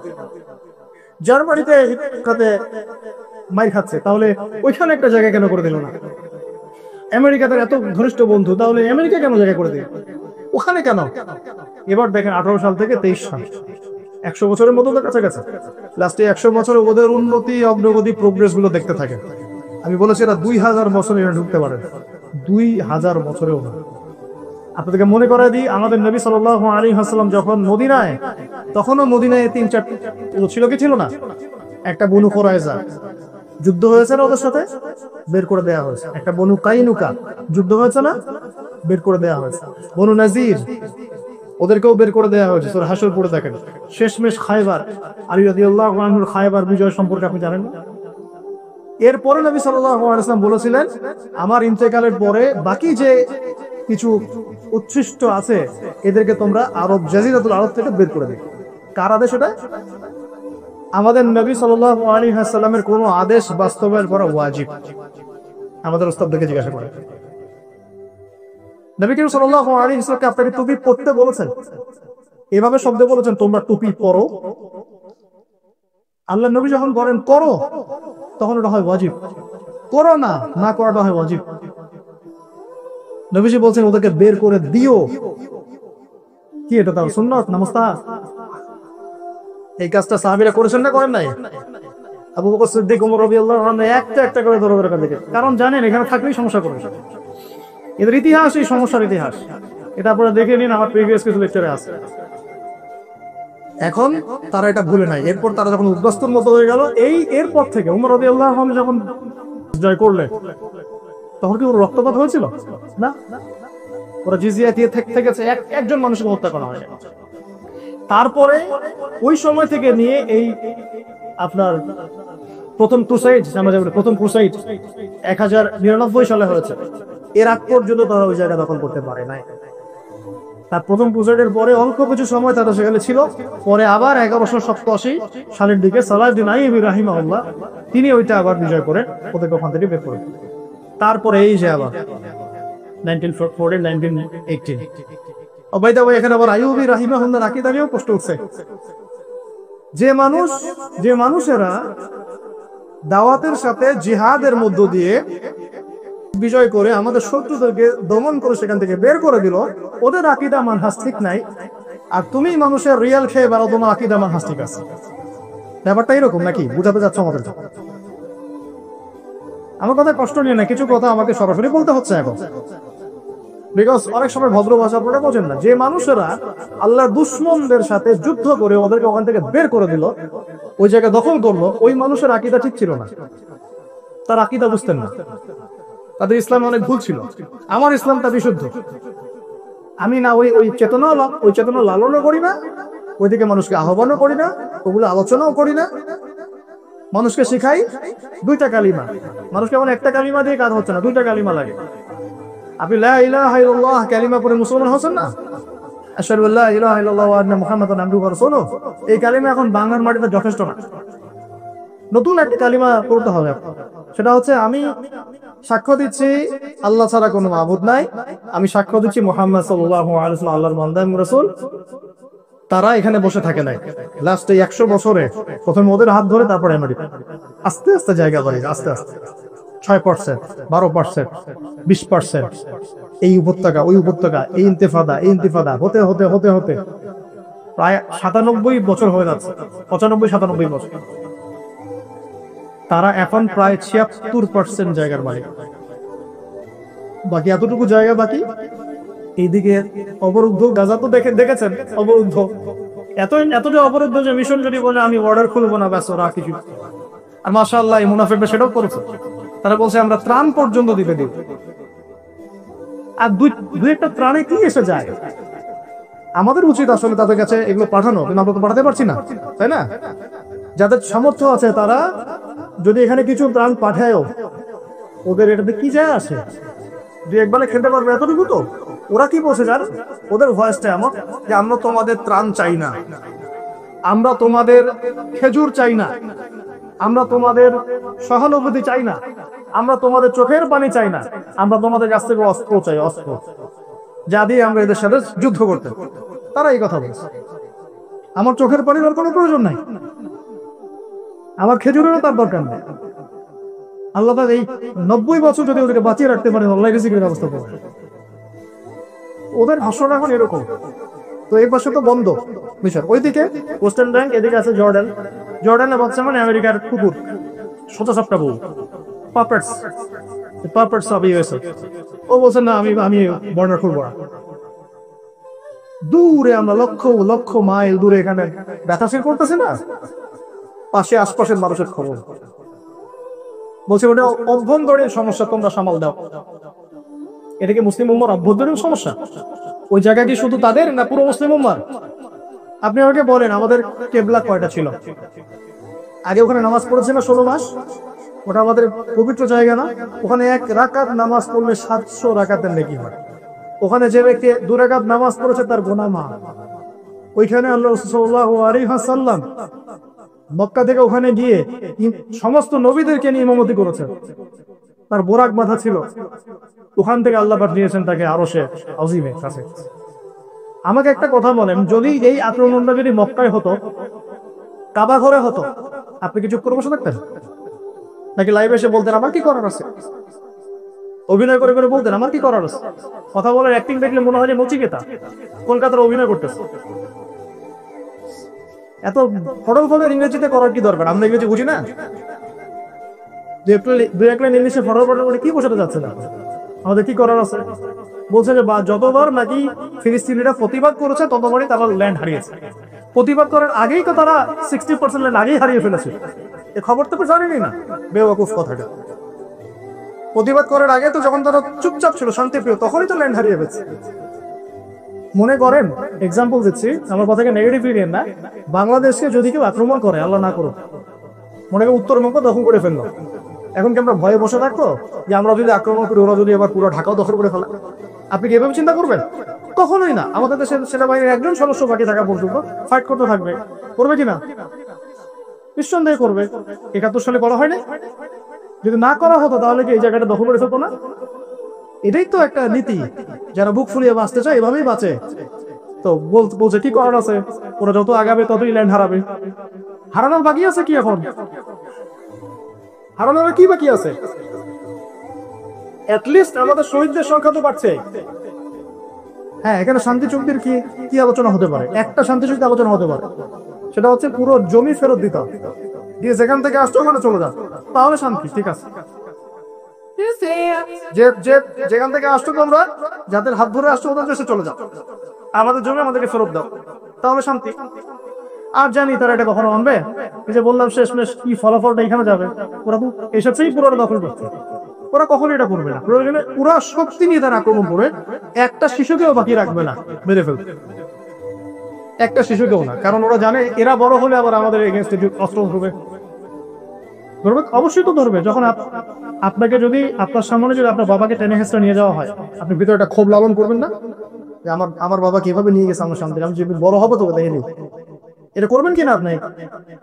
জার্মানিতে মাইর খাচ্ছে, তাহলে ওইখানে একটা জায়গা কেন করে দিল না? আমেরিকা তার এত ঘনিষ্ঠ বন্ধু, তাহলে আমেরিকা কেন জায়গা করে দিল? ওখানে কেন? এবার দেখেন 18 সাল থেকে 23 সাল, 100 বছরের মতো কাছাকাছি। লাস্টে 100 বছরে ওদের উন্নতি, অগ্রগতি, প্রোগ্রেস গুলো দেখতে থাকে। আমি বলেছি এরা 2000 বছরে এরা ঢুকতে পারে, 2000 বছরেও না। আপনাদেরকে মনে করাই দিই, আমাদের নবী সাল্লাল্লাহু আলাইহি ওয়াসাল্লাম যখন মদিনায়, তখনও মদিনায় 3-4 ছিল কি ছিল না? একটা বনু কুরাইজা যুদ্ধ হয়েছে না, ওদের সাথে বের করে দেওয়া হয়েছে। একটা বনু কাইনুকা যুদ্ধ হয়েছে না, বের করে দেওয়া হয়েছে। বনু নাজির, ওদেরকেও বের করে দেওয়া হয়েছে। সূরা হাশর পড়ে দেখেন। শেষমেশ খায়বার, আলী রাদিয়াল্লাহু আনহুর খায়বার বিজয় সম্পর্কে আপনি জানেন না? এরপরে নবী সাল্লাল্লাহু আলাইহি ওয়াসাল্লাম বলেছিলেন, আমার ইন্তেকালের পরে বাকি যে কিছু উচ্ছিষ্ট আছে, এদেরকে তোমরা আরব, জাজিরাতুল আরব থেকে বের করে দিবে। কার আদেশ এটা? আমাদের নবী সাল্লাল্লাহু আলাইহি ওয়াসাল্লামের কোন আদেশ বাস্তবায়ন করা ওয়াজিব। আমাদের ওস্তাদকে জিজ্ঞাসা করেন, নবী করিম সাল্লাল্লাহু আলাইহি ওয়াসাল্লাম আপনাকে টুপি পরতে বলেছেন, এভাবে শব্দ বলেছেন, তোমরা টুপি পরো। আল্লাহ নবী যখন বলেন করো, তখন ওটা হয় ওয়াজিব। করো না, না করাটা হয় ওয়াজিব। নবীজি বলছেন ওদেরকে বের করে দিও। কি এটা? তার সুন্নাত না মুস্তাহাব? এই কাজটা সাহাবীরা করেছেন না করেন নাই? আবু বকর সিদ্দিক, ওমর রাদিয়াল্লাহু আনহু একটা একটা করে ধরে ধরে কাঁদে। কারণ জানেন এখানে থাকলেই সমস্যা করবে। এদের ইতিহাস, এই সমস্যার ইতিহাস, এটা আপনারা দেখে নিন, আমার প্রিভিয়াস কিছু লেকচারে আছে। এখন তারা এটা ভুলে নাই। এরপর তারা যখন উদ্বাস্তুর মতো হয়ে গেল, এরপর থেকে ওমর রাদিয়াল্লাহু আনহু যখন জয় করলেন, তখন কি ওর রক্তপাত হয়েছিল? না, ওরা জিজিয়া দিয়ে থেকেছে, একজন মানুষকে হত্যা করা হয়। তারপরে ওই সময় থেকে নিয়ে এই আপনার প্রথম ক্রুসাইড, আমরা যেমন প্রথম ক্রুসাইড 1099 সালে হয়েছে, এর আগ পর্যন্ত তারা ওই জায়গা দখল করতে পারে নাই। তার প্রথম ক্রুসাইডের পরে অল্প কিছু সময় তারা সেখানে ছিল, পরে আবার 1187 সালের দিকে সালাহউদ্দিন আইয়ুবী রাহিমাহুল্লাহ তিনি ওইটা আবার বিজয় করে ওদেরকে ওখান থেকে বের করে। তারপরে এই যে আবার 1914 1918 অবাইদা ভাই এখানে আবার আইয়ুবী রাহিমাহুল্লাহর আকীদা নিয়েও প্রশ্ন উঠছে। যে মানুষেরা দাওয়াতের সাথে জিহাদের মধ্য দিয়ে বিজয় করে আমাদের শত্রুদেরকে দমন করে সেখান থেকে বের করে দিল, ওদের আকীদা মানহাজ ঠিক নাই, আর তুমি মানুষের রিয়াল খেয়ে বেড়াও, তোমার আকীদা মানহাজ ঠিক আছে। ব্যাপারটা এরকম নাকি? বুঝাতে যাচ্ছ আমাদের? আমার কথা কষ্ট নিয়ে না, কিছু কথা আমাকে সরাসরি বলতে হচ্ছে এখন, বিকজ অনেক সময় ভদ্র ভাষা আপনারা বোঝেন না। যে মানুষেরা আল্লাহর দুশমনদের সাথে যুদ্ধ করে ওদেরকে ওখান থেকে বের করে দিল, ওই জায়গা দখল করলো, ওই মানুষের আকীদা ঠিক ছিল না, তার আকীদা বুঝতেন না, তাদের ইসলাম অনেক ভুল ছিল। আমার ইসলামটা বিশুদ্ধ, আমি না ওই চেতনা লালনও করি না, ওইদিকে মানুষকে আহ্বানও করি না, ওগুলো আলোচনাও করি না, মানুষকে শিখাই দুইটা কালিমা। মানুষকে এমন একটা কালিমা দিয়ে কাজ হচ্ছে না, দুইটা কালিমা লাগে। আপনি লা ইলাহা ইল্লাল্লাহ কালিমা পড়ে মুসলমান হচ্ছেন না, আশহাদু আল্লা ইলাহা ইল্লাল্লাহ ওয়া আন্না মুহাম্মাদান আবদুহু ওয়া রাসূলুহু, এই কালিমা এখন বাংলার মাটিতে যথেষ্ট না, নতুন একটা কালিমা পড়তে হবে। সেটা হচ্ছে আমি সাক্ষ্য দিচ্ছি আল্লাহ ছাড়া কোনো মাবুদ নাই, আমি সাক্ষ্য দিচ্ছি মুহাম্মদ সাল্লাল্লাহু আলাইহি ওয়াসাল্লাম আল্লাহর বান্দা এবং রাসূল। তারা এখানে বসে থাকে নাই, লাস্ট 100 বছরে প্রথমে ওদের হাত ধরে তারপরে আমেরিকা, আস্তে আস্তে জায়গা বাড়ি, আস্তে আস্তে 6%, 12%, 20%, এই উপত্যকা ওই উপত্যকা, এই ইন্তিফাদা হতে হতে হতে হতে প্রায় 97 বছর হয়ে যাচ্ছে, 95-97 বছর। তারা এখন প্রায় 76% জায়গার মালিক, বাকি এতটুকু জায়গা বাকি। এইদিকে অবরুদ্ধ গাজা তো দেখেছেন, অবরুদ্ধ এতটা অবরুদ্ধ যে মিশন যদি বলে আমি বর্ডার খুলবো না, ব্যাস ওরা কিছু। আর মাশাআল্লাহ এই মুনাফিকরা সেটাও করেছে, তারা বলছে আমরা ত্রাণ পর্যন্ত দিতে দিব। আর দুই একটা ত্রাণে কি এসে যায়, আমাদের উচিত আসলে তাদের কাছে এগুলো পাঠানো, কিন্তু আমরা তো পাঠাতে পারছি না, তাই না? যাদের সামর্থ্য আছে তারা যদি এখানে কিছু ত্রাণ পাঠায়ও, ওদের এটাতে কি যায় আসে? দুই একবারে খেতে পারবে এতটুকু তো। ওরা কি বলছে জান, ওদের ভয়েসটা এমন যে আমরা তোমাদের ত্রাণ চাই না, আমরা তোমাদের খেজুর চাই না, আমরা তোমাদের সহানুভূতি চাই না, আমরা তোমাদের চোখের পানি চাই না, আমরা তোমাদের কাছ থেকে অস্ত্র চাই, অস্ত্র যা দিয়ে আমরা এদের সাথে যুদ্ধ করতে। তারা এই কথা বলছে, আমার চোখের পানির আর কোনো প্রয়োজন নাই, আমার খেজুরেরও তার দরকার নেই। আল্লাহ এই 90 বছর যদি ওদেরকে বাঁচিয়ে রাখতে পারেন, আল্লাহ রিজিকের ব্যবস্থা করবে। ওদের ভাষণ এখন এরকম। তো এই পাশে তো বন্ধ মিশর, ওইদিকে ওয়েস্টার্ন ব্যাংক, এদিকে আছে জর্ডান। জর্ডানের বাচ্চা মানে আমেরিকার কুকুর, সোজা সাপটা বউ, পাপেটস অফ ইউএসএ। ও বলছে না আমি বর্ডার খুলবো না। দূরে আমরা লক্ষ লক্ষ মাইল দূরে এখানে ব্যথা ফিল করতেছি না, পাশে আশপাশের মানুষের খবর বলছে ওটা অভ্যন্তরীণ সমস্যা, তোমরা সামাল দাও। এটা কি মুসলিম উম্মার অভ্যন্তরীণ সমস্যা? ওই জায়গা কি শুধু তাদের না পুরো মুসলিম উম্মার? আপনি আমাকে বলেন আমাদের কেবলা কয়টা ছিল? আগে ওখানে নামাজ পড়েছে না 16 মাস, ওটা আমাদের পবিত্র জায়গা না? ওখানে 1 রাকাত নামাজ পড়লে 700 রাকাতের নেকি হয়। ওখানে যে ব্যক্তি 2 রাকাত নামাজ পড়েছে তার গুনাহ মাফ। ওইখানে আল্লাহ রাসূল সাল্লাল্লাহু আলাইহি ওয়াসাল্লাম মক্কা থেকে ওখানে গিয়ে সমস্ত নবীদেরকে নিয়ে ইমামতি করেছেন, তার বোরাক বাঁধা ছিল, ওখান থেকে আল্লাহ পাঠিয়েছেন তাকে আরশে আজিমের কাছে। আমাকে একটা কথা বলেন, যদি এই আক্রমণটা যদি মক্কায় হতো, কাবা ঘরে হতো, আপনি কি চুপ করে বসে থাকতেন? নাকি লাইভে এসে বলতেন আমার কি করার আছে? অভিনয় করে করে বলতেন আমার কি করার আছে? কথা বলার অ্যাক্টিং দেখলে মনে হয় যে নচিকেতা কলকাতার অভিনয় করতেছে। এত ফটল ফটল ইংরেজিতে করার কি দরকার? আমরা ইংরেজি বুঝি না? দুই এক লাইন ইংলিশে ফটল ফটল করে কি বোঝাতে যাচ্ছে না? আমাদের কি করার আছে? বলছে যে যতবার নাকি ফিলিস্তিনিরা প্রতিবাদ করেছে ততবারই তারা ল্যান্ড হারিয়েছে। প্রতিবাদ করার আগেই তো তারা 60% ল্যান্ড আগেই হারিয়ে ফেলেছে। এ খবর তো জানেনি না, বেওয়াকুফ কথাটা। প্রতিবাদ করার আগে তো যখন তারা চুপচাপ ছিল, শান্তিপ্রিয়, তখনই তো ল্যান্ড হারিয়ে ফেলেছে। মনে করেন, এক্সাম্পল দিচ্ছি, আমার কথাকে নেগেটিভ নিয়েন না, বাংলাদেশকে যদি কেউ আক্রমণ করে, আল্লাহ না করুক, মনে করেন উত্তরবঙ্গ দখল করে ফেললো, এখন কি আমরা ভয়ে বসে থাকবো যে আমরা যদি আক্রমণ করি ওরা যদি আবার পুরো ঢাকাও দখল করে ফেলে? আপনি কি এভাবে চিন্তা করবেন? কখনোই না। আমাদের দেশের সেনাবাহিনীর একজন সদস্য বাকি থাকা পর্যন্ত ফাইট করতে থাকবে। করবে কিনা? নিঃসন্দেহে করবে। ৭১ সালে করা হয়নি? যদি না করা হতো তাহলে কি এই জায়গাটা দখল করে ফেলতো না? এটাই তো একটা নীতি, যারা বুক ফুলিয়ে বাঁচতে চায় এভাবেই বাঁচে। তো বলছে কি করার আছে, ওরা যত আগাবে ততই ল্যান্ড হারাবে। হারানোর বাকি আছে কি এখন? হারানোর কি বাকি আছে? অ্যাটলিস্ট আমাদের শহীদদের সংখ্যা তো বাড়ছে। হ্যাঁ, এখানে শান্তি চুক্তির কি কি আলোচনা হতে পারে? একটা শান্তি চুক্তি আলোচনা হতে পারে, সেটা হচ্ছে পুরো জমি ফেরত দিতে হবে, দিয়ে যেখান থেকে আসছো ওখানে চলে যাও, তাহলে শান্তি। ঠিক আছে, যেখান থেকে আসছো তোমরা, যাদের হাত ধরে আসছো ওদের দেশে চলে যাও, আমাদের জমি আমাদেরকে ফেরত দাও, তাহলে শান্তি। আর জানি তারা এটা কখনো মানবে? এই যে বললাম শেষমেশ কি ফলাফলটা এখানে যাবে, ওরা তো এসেছেই পুরো দখল করছে। ওরা কখনো এটা করবে না। প্রয়োজনে পুরা শক্তি নিয়ে তারা আক্রমণ করে একটা শিশুকেও বাকি রাখবে না, মেরে ফেলবে। একটা শিশুকেও না, কারণ ওরা জানে এরা বড় হলে আবার আমাদের এগেইনস্টে অস্ত্র ধরবে। ধরবে, অবশ্যই তো ধরবে। যখন আপনাকে যদি আপনার সামনে যদি আপনার বাবাকে টেনে হেসটা নিয়ে যাওয়া হয়, আপনি ভিতরে একটা ক্ষোভ লালন করবেন না যে আমার বাবাকে এভাবে নিয়ে গেছে আমার সামনে, আমি যদি বড় হবো তোকে দেখে নিই। এটা করবেন কিনা আপনি?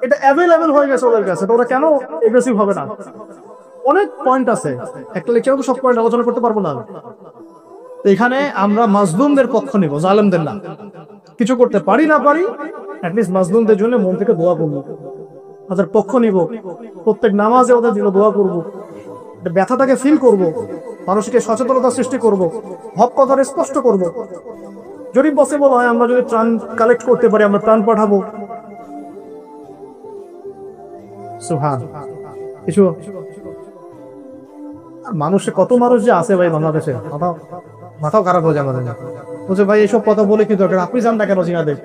এটা অ্যাভেলেবেল হয়ে গেছে ওদের কাছে, তো ওরা কেন এগ্রেসিভ হবে না? অনেক পয়েন্ট আছে, একটা লেকচারে তো সব পয়েন্ট আলোচনা করতে পারবো না। এখানে আমরা মাজলুমদের পক্ষ নিব, জালেমদের না। কিছু করতে পারি না পারি, অ্যাটলিস্ট মাজলুমদের জন্য মন থেকে দোয়া করবো, ওদের পক্ষ নিব, প্রত্যেক নামাজে ওদের জন্য দোয়া করব, ব্যথাটাকে ফিল করব, মানুষকে সচেতনতা সৃষ্টি করব, হক কথাটা স্পষ্ট করব। যদি পসিবল হয় আমরা যদি ত্রাণ কালেক্ট করতে পারি, আমরা ত্রাণ পাঠাবো। সুবহান। কিছু মানুষে কত মানুষ যে আছে ভাই বাংলাদেশে, মাথাও খারাপ হয়ে যায় আমাদের। বলছে ভাই এসব কথা বলে কি দরকার, আপনি যান না কেন জিনাদের?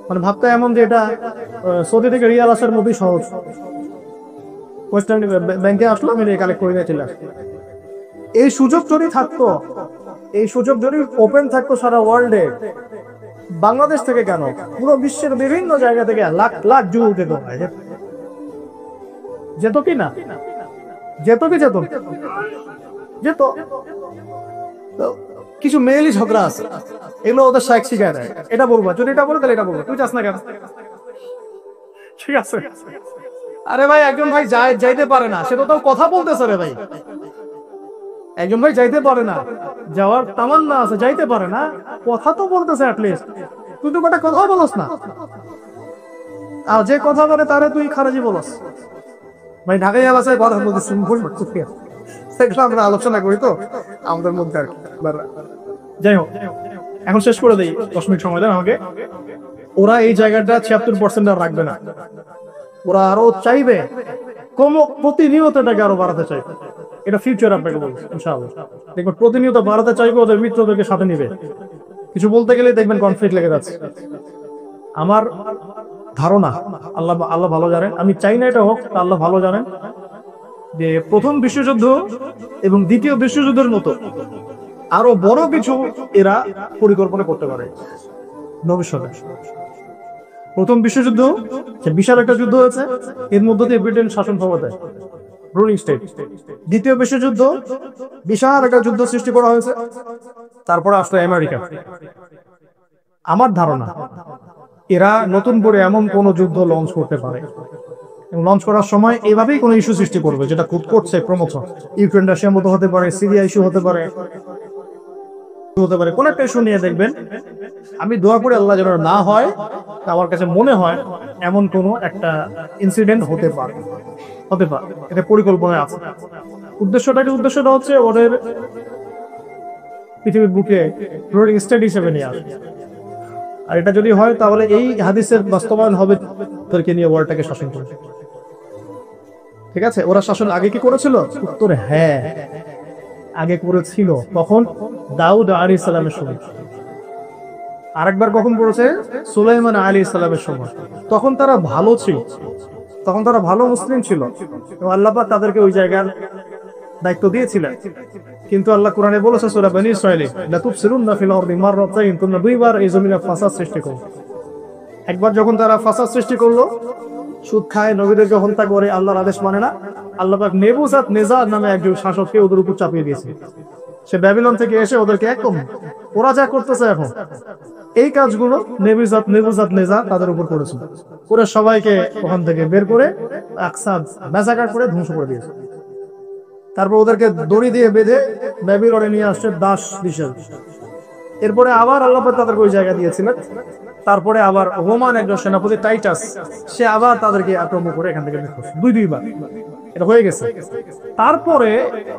মানে ভাবতে এমন যে এটা সৌদি থেকে রিয়াল আসার মধ্যেই সহজ। ওয়েস্টার্ন ব্যাংকে আসলাম, এটা কালেক্ট করে নিয়েছিলাম। এই সুযোগ যদি থাকতো, এই সুযোগ যদি ওপেন থাকতো সারা ওয়ার্ল্ডে, বাংলাদেশ থেকে কেন পুরো বিশ্বের বিভিন্ন জায়গা থেকে লাখ লাখ যুবক যেত, যেত কি না? যেত কি যেত যেত। কিছু মেয়েলি ঝগড়া আছে, এগুলো ওদের শায়েখ শিখায় দেয়। এটা বলবো, যদি এটা বলো তাহলে এটা বলবো, তুই চাস না কেন? ঠিক আছে। আরে ভাই একজন ভাই যাইতে পারে না, সে তো তাও কথা বলতেছে রে ভাই। একজন ভাই যাইতে পারে না, যাওয়ার তামান্না আছে, যাইতে পারে না, কথা তো বলতেছে অ্যাটলিস্ট। তুই তো কটা কথা বলস না, আর যে কথা বলে তারে তুই খারাজি বলস। ভাই ঢাকায় বাসায় কথা বলতেছি, সেগুলো আমরা আলোচনা করি তো আমাদের মধ্যে আর কি। যাই হোক, এখন শেষ করে দেই, 10 মিনিট সময় দেন আমাকে। ওরা এই জায়গাটা 76% আর রাখবে না, ওরা আরো চাইবে, প্রতিনিয়ত এটাকে আরো বাড়াতে চাইবে। এটা ফিউচার আপনাকে বলছি ইনশাআল্লাহ। দেখবেন প্রতিনিয়ত বাড়াতে চাইবে, ওদের মিত্রদেরকে সাথে নিবে। কিছু বলতে গেলে দেখবেন কনফ্লিক্ট লেগে যাচ্ছে। আমার ধারণা, আল্লাহ ভালো জানেন, আমি চাই না এটা হোক, আল্লাহ ভালো জানেন, যে প্রথম বিশ্বযুদ্ধ এবং দ্বিতীয় বিশ্বযুদ্ধের মতো আরো বড় কিছু এরা পরিকল্পনা করতে পারে ভবিষ্যতে। প্রথম বিশ্বযুদ্ধ বিশাল একটা যুদ্ধ হয়েছে, এর মধ্য দিয়ে ব্রিটেন শাসন ক্ষমতায়, রুলিং স্টেট। দ্বিতীয় বিশ্বযুদ্ধ বিশাল একটা যুদ্ধ সৃষ্টি করা হয়েছে, তারপরে আসলো আমেরিকা। আমার ধারণা এরা নতুন করে এমন কোন যুদ্ধ লঞ্চ করতে পারে, লঞ্চ করার সময় এভাবেই কোনো ইস্যু সৃষ্টি করবে, যেটা করছে ক্রমশ। ইউক্রেন রাশিয়ার মতো হতে পারে, সিরিয়া ইস্যু হতে পারে, কোন একটা ইস্যু নিয়ে দেখবেন। আমি দোয়া করি আল্লাহ যেন না হয়, আমার কাছে মনে হয় এমন কোন একটা ইনসিডেন্ট হতে পারে, এটা পরিকল্পনায় আছে। উদ্দেশ্যটা হচ্ছে ওদের পৃথিবীর বুকে রোলিং স্টেট হিসেবে নিয়ে আসে। আর এটা যদি হয় তাহলে এই হাদিসের বাস্তবায়ন হবে, তাদেরকে নিয়ে ওয়ার্ল্ডটাকে শাসন করবে। ঠিক আছে, ওরা শাসন আগে কি করেছিল? উত্তরে হ্যাঁ, আগে করেছিল। কখন? দাউদ আলাইহিস সালামের সময়। আরেকবার কখন করেছে? সুলাইমান আলাইহিস সালামের সময়। তখন তারা ভালো ছিল, তখন তারা ভালো মুসলিম ছিল, আল্লাহ পাক তাদেরকে ওই জায়গার দায়িত্ব দিয়েছিলেন। কিন্তু আল্লাহ কোরআনে বলেছে সূরা বনী ইসরাঈলে, লা তুফসিরুন্না ফিল আরদি মাররাতাইন, তোমরা দুইবার এই জমিনে ফাসাদ সৃষ্টি করো। একবার যখন তারা ফাসাদ সৃষ্টি করলো, সুদ খায়, নবীদেরকে হত্যা করে, আল্লাহর আদেশ মানে না। আল্লাহ পাক নেবুজাত নেজার নামে একজন শাসককে ওদের উপর চাপিয়ে দিয়েছে। সে ব্যাবিলন থেকে এসে ওদেরকে একদম ওরা যা করতেছে এখন এই কাজগুলো নেবুজাত নেজার তাদের উপর করেছিল, করে সবাইকে ওখান থেকে বের করে ম্যাসাকার করে ধ্বংস করে দিয়েছে। তারপর ওদেরকে দড়ি দিয়ে বেঁধে ব্যাবিলনে নিয়ে আসছে দাস হিসেবে। এরপরে আবার আল্লাহ পাক তাদেরকে ওই জায়গা দিয়েছিলেন। তারপরে আবার রোমান একজন সেনাপতি টাইটাস, সে আবার তাদেরকে আক্রমণ করে এখান থেকে দুইবার এটা হয়ে গেছে। তারপরে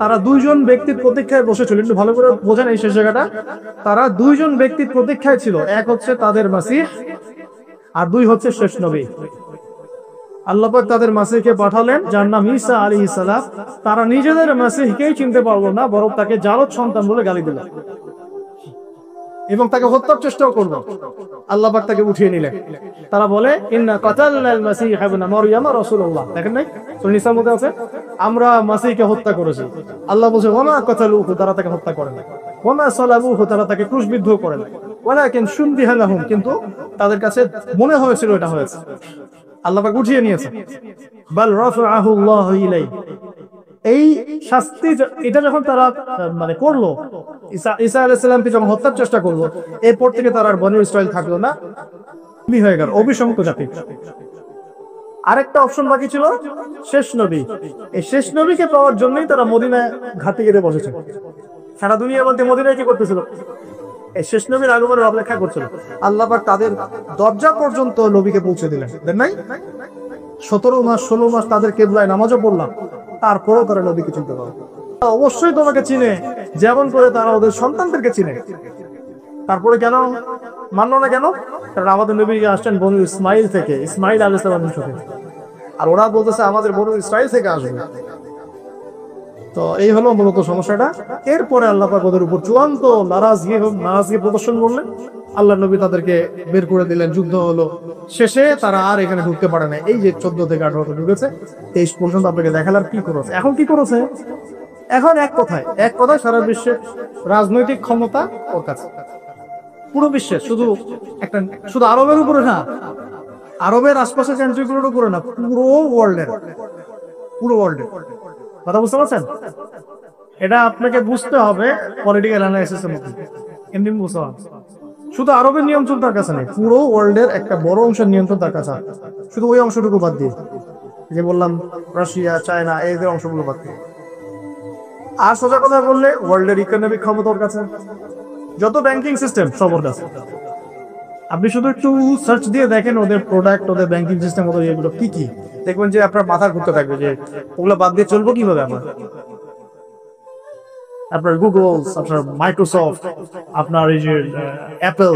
তারা দুইজন ব্যক্তির প্রতীক্ষায় বসেছিল, একটু ভালো করে বোঝেন এই শেষ জায়গাটা। তারা দুইজন ব্যক্তির প্রতীক্ষায় ছিল, এক হচ্ছে তাদের মাসিহ আর দুই হচ্ছে শেষ নবী। আল্লাহ পাক তাদের মাসিহকে পাঠালেন যার নাম ঈসা আলাইহিস সালাম। তারা নিজেদের মাসিহকেই চিনতে পারলো না, বরং তাকে জারদ সন্তান বলে গালি দিল এবং তাকে হত্যার চেষ্টাও করলো। আল্লাহ পাক তাকে উঠিয়ে নিলেন। তারা বলে ইন্না কাতালনাল মাসিহ ইবনে মারইয়াম রাসূলুল্লাহ, দেখেন নাই সূরা নিসার মধ্যে আছে, আমরা মাসিহকে হত্যা করেছি। আল্লাহ বলছে ওমা কাতালুহু, তারা তাকে হত্যা করে নাই, ওমা সালাবুহু, তারা তাকে ক্রুশবিদ্ধ করে নাই, ওয়ালাকিন শুনবিহা লাহুম, কিন্তু তাদের কাছে মনে হয়েছিল এটা হয়েছে। আল্লাহ পাক উঠিয়ে নিয়েছে। বাল রাফআহু আল্লাহু ইলাইহি, এই শাস্তি এটা যখন তারা মানে করলো, ঈসা আলাইহিস সালামকে যখন হত্যার চেষ্টা করলো, এরপর থেকে তারা আর বনী ইসরাইল থাকলো না, হয়ে গেল অবিসংখ্য জাতি। আরেকটা অপশন বাকি ছিল শেষ নবী। এই শেষ নবীকে পাওয়ার জন্যই তারা মদিনায় ঘাটে গিয়ে বসেছে। সারা দুনিয়া বলতে মদিনায় কি করতেছিল? এই শেষ নবীর আগমনের অপেক্ষা করছিল। আল্লাহ পাক তাদের দরজা পর্যন্ত নবীকে পৌঁছে দিলেন, দেন নাই? 17 মাস 16 মাস তাদের কিবলায় নামাজও পড়লাম, তারপরেও তারা নবীকে চিনতে পারে। অবশ্যই তোমাকে চিনে, যেমন করে তারা ওদের সন্তানদেরকে চিনে। তারপরে কেন মানলো না? কেন? কারণ আমাদের নবী আসছেন বনু ইসমাইল থেকে, ইসমাইল আলাইহিস সালামের সাথে, আর ওরা বলতেছে আমাদের বনু ইসরাইল থেকে আসবে। তো এই হলো মূলত সমস্যাটা। এরপরে আল্লাহ পাক ওদের উপর চূড়ান্ত নারাজগি প্রদর্শন করলেন। আল্লাহ নবী তাদেরকে বের করে দিলেন, যুদ্ধ হলো, শেষে তারা আর এখানে ঢুকতে পারে না। এই যে 14 থেকে 18 ঢুকেছে, 23 পর্যন্ত আপনাকে দেখালার কি করেছে। এখন কি করেছে? এখন এক কথায় সারা বিশ্বের রাজনৈতিক ক্ষমতা ওর কাছে, পুরো বিশ্বের, শুধু আরবের উপরে না, আরবের আশপাশের কান্ট্রিগুলোর উপরে না, পুরো ওয়ার্ল্ডের কথা বুঝতে পারছেন? এটা আপনাকে বুঝতে হবে পলিটিক্যাল অ্যানালাইসিসের মধ্যে, এমনি বুঝতে হবে। শুধু আরবের নিয়ন্ত্রণ তার কাছে নেই, পুরো ওয়ার্ল্ডের একটা বড় অংশের নিয়ন্ত্রণ তার কাছে, শুধু ওই অংশটুকু বাদ দিয়ে, যে বললাম রাশিয়া, চায়না, এদের অংশগুলো বাদ দিয়ে। আর সোজা কথা বললে ওয়ার্ল্ডের ইকোনমিক ক্ষমতা ওর কাছে, যত ব্যাংকিং সিস্টেম সব ওর কাছে। আপনি শুধু একটু সার্চ দিয়ে দেখেন ওদের প্রোডাক্ট, ওদের ব্যাংকিং সিস্টেম, ওদের এগুলো কি কি, দেখবেন যে আপনার মাথা ঘুরতে থাকবে যে ওগুলো বাদ দিয়ে চলবো কিভাবে। আপনার গুগল, আপনার মাইক্রোসফট, আপনার এই যে অ্যাপল,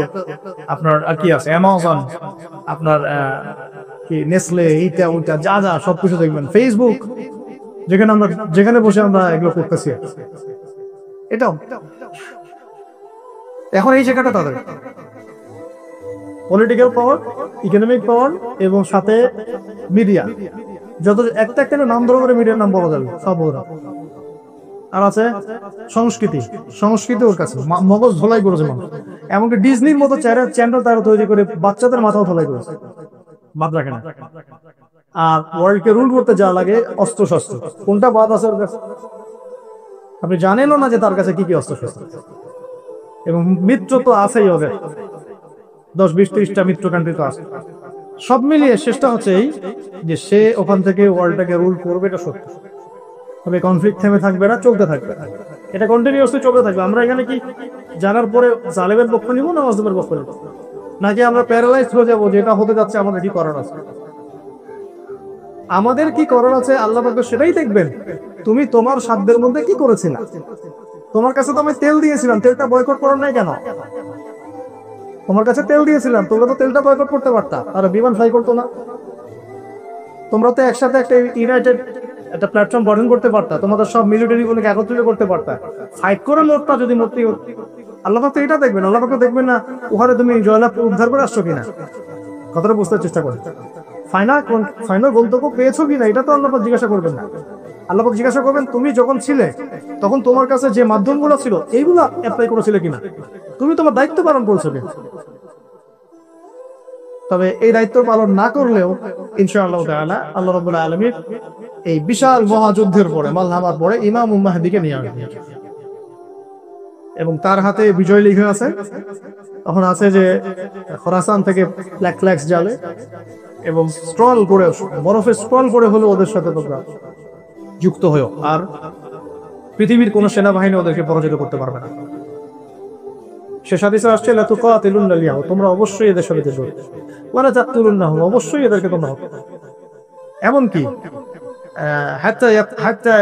আপনার আর কি আছে অ্যামাজন, আপনার কি নেসলে, এইটা ওইটা যা যা সবকিছু দেখবেন, ফেসবুক, যেখানে বসে আমরা এগুলো করতেছি, এটাও এখন এই জায়গাটা তাদের পলিটিক্যাল পাওয়ার, ইকোনমিক পাওয়ার এবং সাথে মিডিয়া, যত একটা একটা নাম ধরে করে মিডিয়ার নাম বলা যাবে সব ওরা। আর আছে সংস্কৃতি ওর কাছে, মগজ ধোলাই করেছে মানুষ। এমনকি ডিজনির মতো চ্যানেল তারা তৈরি করে বাচ্চাদের মাথাও ধোলাই করেছে, বাদ রাখে না। আর ওয়ার্ল্ডকে রুল করতে যা লাগে অস্ত্র শস্ত্র, কোনটা বাদ আছে ওর কাছে? আপনি জানেনও না যে তার কাছে কি কি অস্ত্র শস্ত্র, এবং মিত্র তো আছেই হবে, 10, 20, 30টা মিত্র কান্ট্রি তো আছে। সব মিলিয়ে শেষটা হচ্ছে এই যে সে ওখান থেকে ওয়ার্ল্ডটাকে রুল করবে, এটা সত্য। তবে কনফ্লিক্ট থেমে থাকবে না, চলতে থাকবে, এটা কন্টিনিউয়াসলি চলতে থাকবে। আমরা এখানে কি জানার পরে জালেমের পক্ষ নিব না মাজলুমের পক্ষ নিব, নাকি আমরা প্যারালাইজড হয়ে যাবো যেটা হতে যাচ্ছে আমাদের কি করার আছে? আমাদের কি করার আছে আল্লাহ পাক সেটাই দেখবেন। তুমি তোমার সাধ্যের মধ্যে কি করেছিলা? তোমার কাছে তো আমি তেল দিয়েছিলাম, তেলটা বয়কট করার নাই কেন? তোমার কাছে তেল দিয়েছিলাম, তোমরা তো তেলটা বয়কট করতে পারতা, আর বিমান ফ্লাই করতো না। তোমরা তো একসাথে একটা ইউনাইটেড একটা প্ল্যাটফর্ম গঠন করতে পারতা, তোমাদের সব মিলিটারি গুলোকে একত্রিত করতে পারতা, ফাইট করে লড়তা যদি মরতে। আল্লাহ পাক তো এটা দেখবেন, আল্লাহ পাক দেখবেন না ওখানে তুমি জয়লাভ উদ্ধার করে আসছো কিনা। কথাটা বুঝতে চেষ্টা করো। ফাইনাল গন্তব্য পেয়েছো কিনা এটা তো আল্লাহ পাক জিজ্ঞাসা করবেন না। আল্লাহ পাক জিজ্ঞাসা করবেন তুমি যখন ছিলে তখন তোমার কাছে যে মাধ্যমগুলো ছিল এইগুলো অ্যাপ্লাই করেছিলে কিনা, তুমি তোমার দায়িত্ব পালন করেছো কিনা। তবে এই দায়িত্ব পালন না করলেও ইনশাআল্লাহ তাআলা আল্লাহ রাব্বুল আলামিন এই বিশাল মহাযুদ্ধের পরে মালহামার পরে ইমাম মাহদিকে নিয়ে আসবেন এবং তার হাতে বিজয় লিখে আছে। তখন আছে যে খোরাসান থেকে ফ্ল্যাক্স জ্বালে এবং স্ট্রল করে বরফে স্ট্রল করে হলো ওদের সাথে তোমরা যুক্ত হয়েও, আর পৃথিবীর কোন সেনাবাহিনী ওদেরকে পরাজিত করতে পারবে না। শেষ হাদিসে আসছে লা তুকাতিলুন আল-ইয়াহুদ, তোমরা অবশ্যই এদের সাথে যুদ্ধ করবে, ওয়ালা তাকতুলুনহুম, অবশ্যই এদেরকে তোমরা হত্যা করবে। এমনকি হাত্তা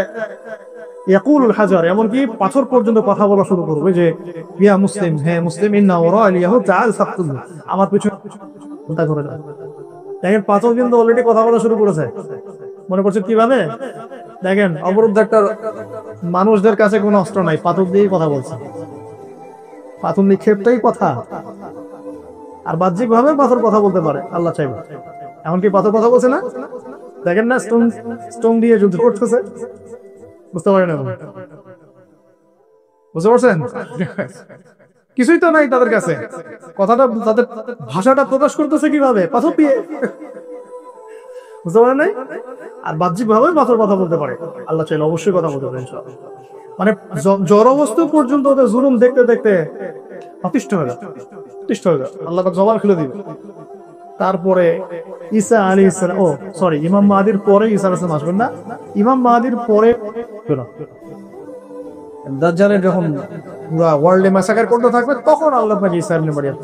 ইয়াকুলুল হাজার, এমনকি পাথর পর্যন্ত কথা বলা শুরু করবে যে ইয়া মুসলিম, হে মুসলিম, ইন্না ওরা আল-ইয়াহুদ তাআল ফাকতুলহু, আমার পিছনে চিন্তা করে না। দেখেন পাথর কিন্তু অলরেডি কথা বলা শুরু করেছে। মনে করছে কিভাবে? দেখেন অবরুদ্ধ একটা মানুষদের কাছে কোনো অস্ত্র নাই, পাথর দিয়েই কথা বলছে। পাথর নিক্ষেপটাই কথা, আর বাহ্যিক ভাবে পাথর কথা বলতে পারে আল্লাহ চাইবে। এমনকি পাথর কথা বলছে না, দেখেন না স্টোন দিয়ে যুদ্ধ করতেছে। বুঝতে পারেন? বুঝতে পারছেন? কিছুই তো নাই তাদের কাছে, কথাটা তাদের ভাষাটা প্রকাশ করতেছে কিভাবে? পাথর দিয়ে। বুঝতে পারেন নাই? আর বাহ্যিক ভাবে পাথর কথা বলতে পারে, আল্লাহ চাইলে অবশ্যই কথা বলতে পারে। মানে জড়বস্তু পর্যন্ত ওদের জুলুম দেখতে দেখতে অতিষ্ঠ হয়ে গেল, আল্লাহ তাআলা জবান খুলে দিবে। তারপরে ঈসা আলাইহিস সালাম, ইমাম মাহদির পরে ঈসা আলাইহিস সালাম আসবেন না, ইমাম মাহদির পরে দাজ্জালের যখন পুরো ওয়ার্ল্ডে ম্যাসাকার করতে থাকবে, তখন আল্লাহ পাক ঈসা ইবনে মারইয়াম